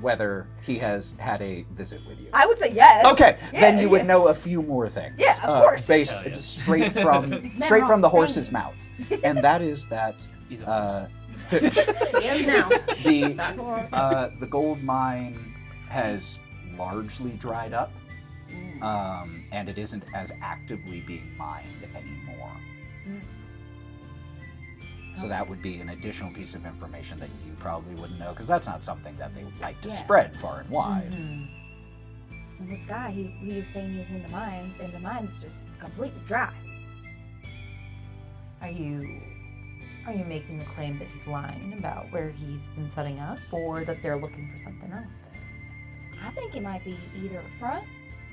[SPEAKER 1] whether he has had a visit with you.
[SPEAKER 4] I would say yes.
[SPEAKER 1] Okay,
[SPEAKER 4] Yeah,
[SPEAKER 1] then you
[SPEAKER 4] yeah.
[SPEAKER 1] would know a few more things.
[SPEAKER 4] Yeah, of course.
[SPEAKER 1] Based
[SPEAKER 2] Hell yeah.
[SPEAKER 1] straight from
[SPEAKER 4] all
[SPEAKER 1] the
[SPEAKER 4] the
[SPEAKER 1] horse's
[SPEAKER 4] same.
[SPEAKER 1] mouth, and that is that
[SPEAKER 2] He's a
[SPEAKER 5] He is now.
[SPEAKER 1] the gold mine has largely dried up, and it isn't as actively being mined anymore. So that would be an additional piece of information that you probably wouldn't know, because that's not something that they like to
[SPEAKER 4] Yeah.
[SPEAKER 1] spread far and wide.
[SPEAKER 4] And this guy, he was saying he was in the mines, and the mines just completely dry.
[SPEAKER 3] Are you making the claim that he's lying about where he's been setting up, or that they're looking for something else there?
[SPEAKER 4] I think it might be either a front,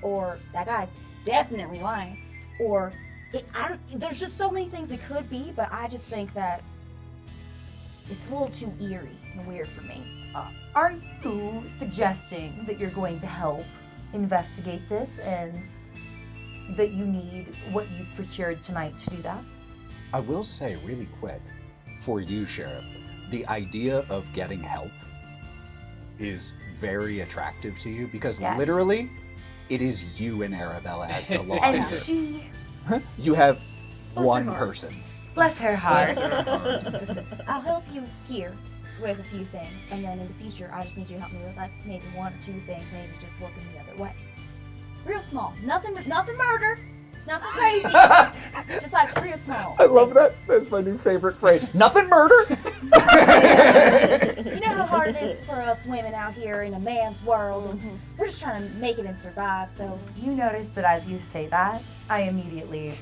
[SPEAKER 4] or that guy's definitely lying, or there's just so many things it could be, but I just think that it's a little too eerie and weird for me.
[SPEAKER 3] Are you suggesting that you're going to help investigate this and that you need what you've procured tonight to do that?
[SPEAKER 1] I will say really quick, for you, Sheriff, the idea of getting help is very attractive to you, because
[SPEAKER 3] Yes.
[SPEAKER 1] literally, it is you and Arabella as the law.
[SPEAKER 3] And
[SPEAKER 1] leader.
[SPEAKER 3] she,
[SPEAKER 1] You have
[SPEAKER 5] Bless
[SPEAKER 1] one
[SPEAKER 5] her heart.
[SPEAKER 1] person.
[SPEAKER 3] bless her heart.
[SPEAKER 4] Listen, I'll help you here with a few things, and then in the future, I just need you to help me with like maybe one or two things, maybe just looking the other way. Real small, nothing murder, nothing crazy, just like real small.
[SPEAKER 1] I love
[SPEAKER 4] things.
[SPEAKER 1] that. That's my new favorite phrase. Nothing murder.
[SPEAKER 4] You know how hard it is for us women out here in a man's world, and we're just trying to make it and survive. So,
[SPEAKER 3] You notice that as you say that, I immediately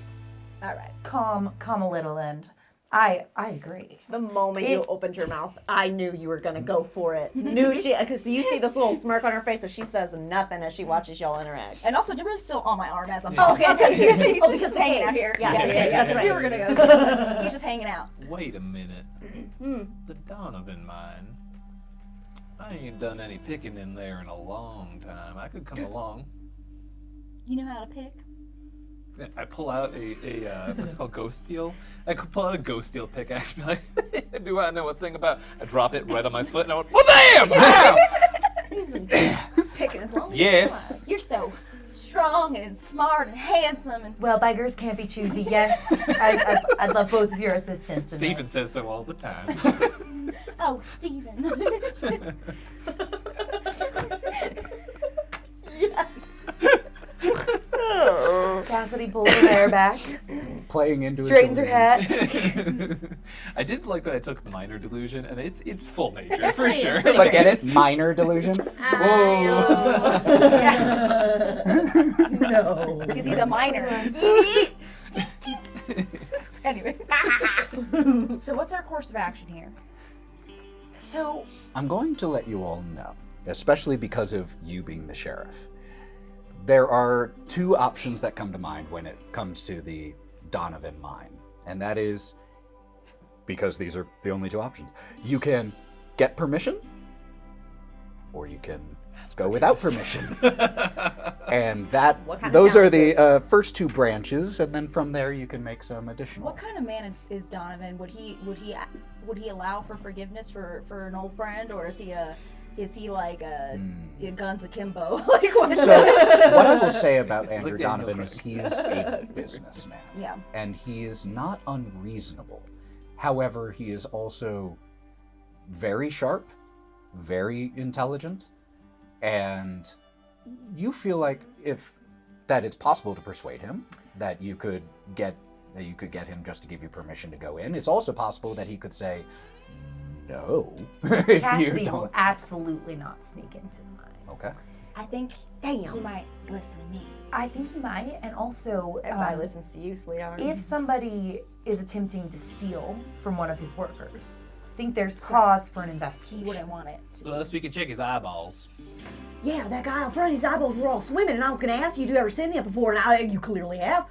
[SPEAKER 4] all right.
[SPEAKER 3] calm a little, and I agree.
[SPEAKER 5] The moment you opened your mouth, I knew you were gonna go for it. Knew she, because you see this little smirk on her face, but she says nothing as she watches y'all interact.
[SPEAKER 4] And also, Jimmer's still on my arm as I'm
[SPEAKER 5] Oh, okay,
[SPEAKER 4] talking.
[SPEAKER 5] okay.
[SPEAKER 4] Because he's
[SPEAKER 5] Oh,
[SPEAKER 4] just
[SPEAKER 5] because of the
[SPEAKER 4] hanging out
[SPEAKER 5] case.
[SPEAKER 4] here.
[SPEAKER 5] Yeah,
[SPEAKER 4] Because
[SPEAKER 5] that's
[SPEAKER 4] we
[SPEAKER 5] right.
[SPEAKER 4] were gonna go. He's just hanging out.
[SPEAKER 2] Wait a minute. The Donovan mine. I ain't done any picking in there in a long time. I could come along.
[SPEAKER 4] You know how to pick?
[SPEAKER 2] I pull out a what's it called, ghost steel? I could pull out a ghost steel pickaxe, be like, do I know a thing about? I drop it right on my foot, and I went, well, damn! Wow!
[SPEAKER 5] He's been picking as long as
[SPEAKER 2] Yes.
[SPEAKER 4] You're so strong and smart and handsome and
[SPEAKER 3] Well, beggars can't be choosy. Yes, I'd love both of your assistance in
[SPEAKER 2] Steven
[SPEAKER 3] this.
[SPEAKER 2] says so all the time.
[SPEAKER 4] oh, Steven.
[SPEAKER 3] Cassidy pulls her hair back,
[SPEAKER 1] Playing into
[SPEAKER 3] straightens her
[SPEAKER 1] its
[SPEAKER 3] hat.
[SPEAKER 2] I did like that I took minor delusion, and it's full major for sure.
[SPEAKER 1] But get it? Minor delusion?
[SPEAKER 3] No.
[SPEAKER 4] Because he's a minor. Anyways. So what's our course of action here?
[SPEAKER 3] So,
[SPEAKER 1] I'm going to let you all know, especially because of you being the sheriff. There are two options that come to mind when it comes to the Donovan mine. And that is, because these are the only two options, you can get permission, or you can go without permission. And
[SPEAKER 5] What kind of
[SPEAKER 1] those
[SPEAKER 5] town
[SPEAKER 1] are
[SPEAKER 5] is
[SPEAKER 1] the
[SPEAKER 5] this?
[SPEAKER 1] first two branches, and then from there you can make some additional.
[SPEAKER 4] What kind of man is Donovan? Would he allow for forgiveness for an old friend, or is he like a guns akimbo? Like what?
[SPEAKER 1] So what I will say about
[SPEAKER 2] It's like
[SPEAKER 1] Andrew
[SPEAKER 2] Daniel
[SPEAKER 1] Donovan is he is a businessman.
[SPEAKER 4] Yeah.
[SPEAKER 1] And he is not unreasonable. However, he is also very sharp, very intelligent, and you feel like that it's possible to persuade him, that you could get him just to give you permission to go in. It's also possible that he could say no. if you
[SPEAKER 3] Cassidy will
[SPEAKER 1] don't.
[SPEAKER 3] absolutely not sneak into the mine.
[SPEAKER 1] Okay.
[SPEAKER 4] I think he might listen to me.
[SPEAKER 3] I think he might, and also,
[SPEAKER 5] Everybody listens to you, sweetheart.
[SPEAKER 3] if somebody is attempting to steal from one of his workers, think there's cause for an
[SPEAKER 4] He
[SPEAKER 3] investigation.
[SPEAKER 4] wouldn't want it.
[SPEAKER 2] Well, we can check his eyeballs.
[SPEAKER 5] Yeah, that guy out front, his eyeballs were all swimming, and I was gonna ask you, do you ever seen that before? And you clearly have.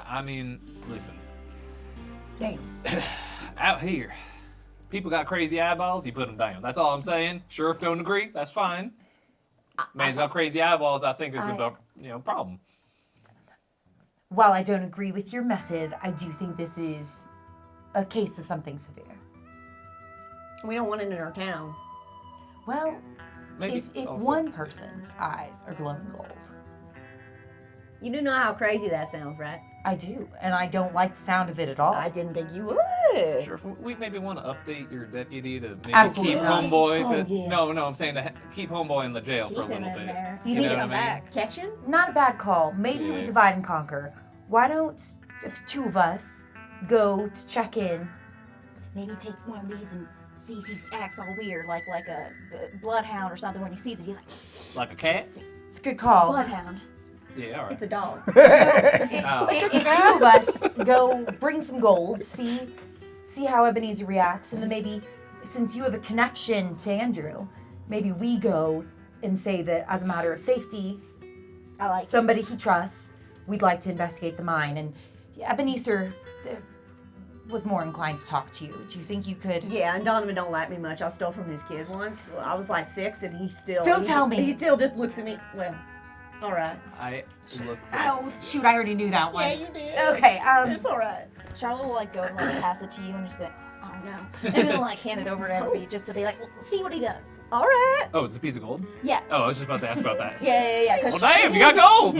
[SPEAKER 2] I mean, listen,
[SPEAKER 5] Damn.
[SPEAKER 2] out here, people got crazy eyeballs, you put them down. That's all I'm saying. Sheriff don't agree, that's fine. Man's got crazy eyeballs, I think is a problem.
[SPEAKER 3] While I don't agree with your method, I do think this is a case of something severe.
[SPEAKER 5] We don't want it in our town.
[SPEAKER 3] Well,
[SPEAKER 2] Maybe
[SPEAKER 3] if
[SPEAKER 2] also-
[SPEAKER 3] one person's eyes are glowing gold,
[SPEAKER 5] You do know how crazy that sounds, right?
[SPEAKER 3] I do, and I don't like the sound of it at all.
[SPEAKER 5] I didn't think you would.
[SPEAKER 2] Sheriff, we maybe want to update your deputy to maybe
[SPEAKER 3] Absolutely
[SPEAKER 2] keep
[SPEAKER 3] not.
[SPEAKER 2] homeboy.
[SPEAKER 5] Oh, yeah.
[SPEAKER 2] No, I'm saying to keep homeboy in the jail for a
[SPEAKER 4] Keep him
[SPEAKER 2] little
[SPEAKER 4] in
[SPEAKER 2] bit.
[SPEAKER 4] there.
[SPEAKER 5] You
[SPEAKER 2] You
[SPEAKER 5] think
[SPEAKER 2] know
[SPEAKER 5] it's
[SPEAKER 2] what I mean?
[SPEAKER 4] back.
[SPEAKER 5] catching?
[SPEAKER 3] Not a bad call. Maybe we
[SPEAKER 2] Yeah.
[SPEAKER 3] divide and conquer. Why don't two of us go to check in?
[SPEAKER 4] Maybe take one of these and see if he acts all weird, like a bloodhound or something. When he sees it, he's like,
[SPEAKER 2] Like a cat?
[SPEAKER 3] It's a good call.
[SPEAKER 4] bloodhound.
[SPEAKER 2] Yeah, all right.
[SPEAKER 5] It's a dog.
[SPEAKER 3] If two of us go bring some gold, see how Ebenezer reacts, and then maybe, since you have a connection to Andrew, maybe we go and say that as a matter of safety,
[SPEAKER 4] I like
[SPEAKER 3] somebody he trusts, we'd like to investigate the mine. And Ebenezer was more inclined to talk to you. Do you think you could?
[SPEAKER 5] Yeah, and Donovan don't like me much. I stole from his kid once. I was like 6, and he still.
[SPEAKER 3] Don't tell me.
[SPEAKER 5] He still just looks at me. Well, all right.
[SPEAKER 2] I look.
[SPEAKER 3] Oh shoot! I already knew that one.
[SPEAKER 5] Yeah, you did.
[SPEAKER 3] Okay.
[SPEAKER 5] It's all right.
[SPEAKER 4] Charlotte will like go and like pass it to you and just be like, oh no, and then like hand it over to Everby just to be like, well, see what he does.
[SPEAKER 5] All right.
[SPEAKER 2] Oh, it's a piece of gold?
[SPEAKER 4] Yeah.
[SPEAKER 2] Oh, I was just about to ask about that.
[SPEAKER 4] Yeah.
[SPEAKER 2] Well, damn, you got gold!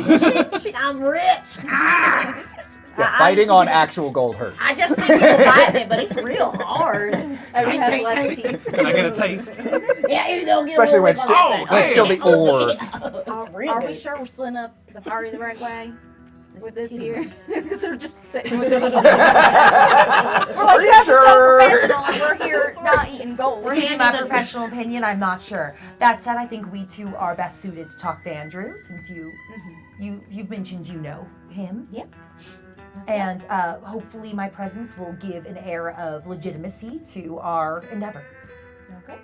[SPEAKER 5] I'm rich.
[SPEAKER 1] Yeah, biting on actual gold hurts.
[SPEAKER 5] I just see people biting it, but it's real hard.
[SPEAKER 4] Everybody has less teeth.
[SPEAKER 2] Can I get a taste?
[SPEAKER 5] Yeah, you don't get
[SPEAKER 1] Especially
[SPEAKER 5] a
[SPEAKER 1] when
[SPEAKER 5] little
[SPEAKER 1] it's
[SPEAKER 5] bit
[SPEAKER 1] when it's still the ore.
[SPEAKER 5] It's real
[SPEAKER 4] Are we
[SPEAKER 5] good.
[SPEAKER 4] sure we're splitting up the party the right way with this here? Because they're just sitting with it. We're like,
[SPEAKER 1] Are you
[SPEAKER 4] that's so
[SPEAKER 1] sure?
[SPEAKER 4] professional, and we're here not eating gold.
[SPEAKER 3] To give you my professional opinion, I'm not sure. That said, I think we two are best suited to talk to Andrew, since you've mentioned you know him.
[SPEAKER 4] Yep.
[SPEAKER 3] And hopefully my presence will give an air of legitimacy to our endeavor.
[SPEAKER 4] Okay.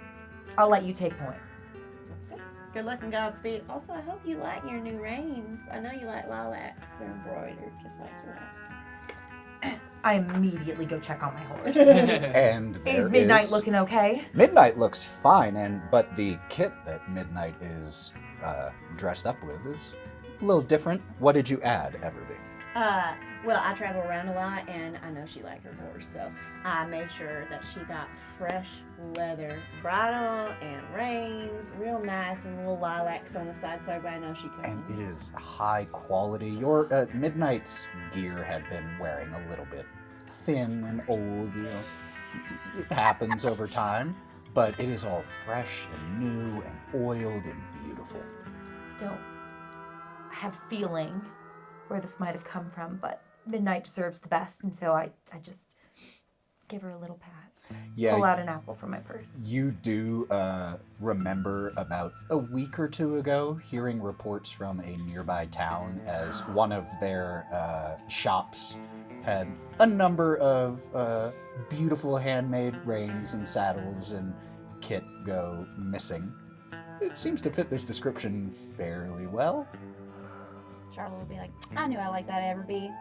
[SPEAKER 3] I'll let you take point.
[SPEAKER 5] Good luck and Godspeed. Also, I hope you like your new reins. I know you like lilacs. They're embroidered just like you like.
[SPEAKER 3] I immediately go check on my horse.
[SPEAKER 1] And there
[SPEAKER 3] Is Midnight
[SPEAKER 1] is-
[SPEAKER 3] looking okay?
[SPEAKER 1] Midnight looks fine, but the kit that Midnight is dressed up with is a little different. What did you add, Everby?
[SPEAKER 5] Well, I travel around a lot, and I know she liked her horse, so I made sure that she got fresh leather bridle and reins, real nice, and little lilacs on the side, so everybody knows she
[SPEAKER 1] And
[SPEAKER 5] comes.
[SPEAKER 1] it is high quality. Your Midnight's gear had been wearing a little bit thin and old, you know. It happens over time, but it is all fresh and new and oiled and beautiful.
[SPEAKER 3] Don't have feeling where this might have come from, but Midnight deserves the best, and so I just give her a little pat.
[SPEAKER 1] Yeah,
[SPEAKER 3] Pull out an apple from my purse.
[SPEAKER 1] you do remember about a week or two ago hearing reports from a nearby town as one of their shops had a number of beautiful handmade reins and saddles and kit go missing. It seems to fit this description fairly well.
[SPEAKER 4] Charlotte will be like, I knew I liked that Everby.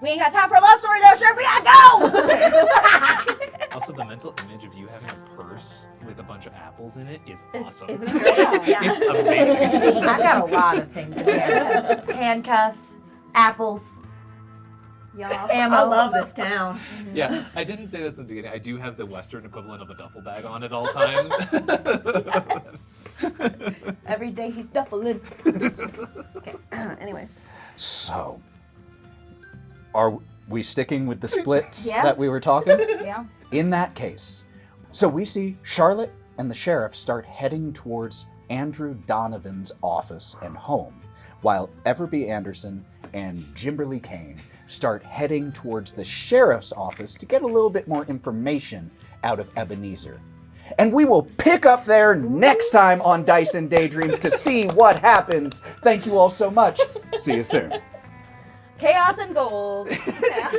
[SPEAKER 4] We ain't got time for a love story though, sure. We gotta go!
[SPEAKER 2] Also, the mental image of you having a purse with a bunch of apples in it is awesome.
[SPEAKER 5] Isn't it great? Yeah.
[SPEAKER 2] It's amazing.
[SPEAKER 3] I've got a lot of things in there. Handcuffs, apples.
[SPEAKER 5] Y'all,
[SPEAKER 3] Ammo.
[SPEAKER 5] I love this town.
[SPEAKER 2] Yeah, I didn't say this in the beginning. I do have the Western equivalent of a duffel bag on at all times.
[SPEAKER 5] Every day he's duffling. Okay. Anyway.
[SPEAKER 1] So, are we sticking with the splits
[SPEAKER 4] Yeah.
[SPEAKER 1] that we were talking?
[SPEAKER 4] Yeah.
[SPEAKER 1] In that case, so we see Charlotte and the sheriff start heading towards Andrew Donovan's office and home, while Everby Anderson and Jimberly Kane start heading towards the sheriff's office to get a little bit more information out of Ebenezer. And we will pick up there next time on Dice and Daydreams to see what happens. Thank you all so much. See you soon.
[SPEAKER 4] Chaos and gold.
[SPEAKER 5] Yeah.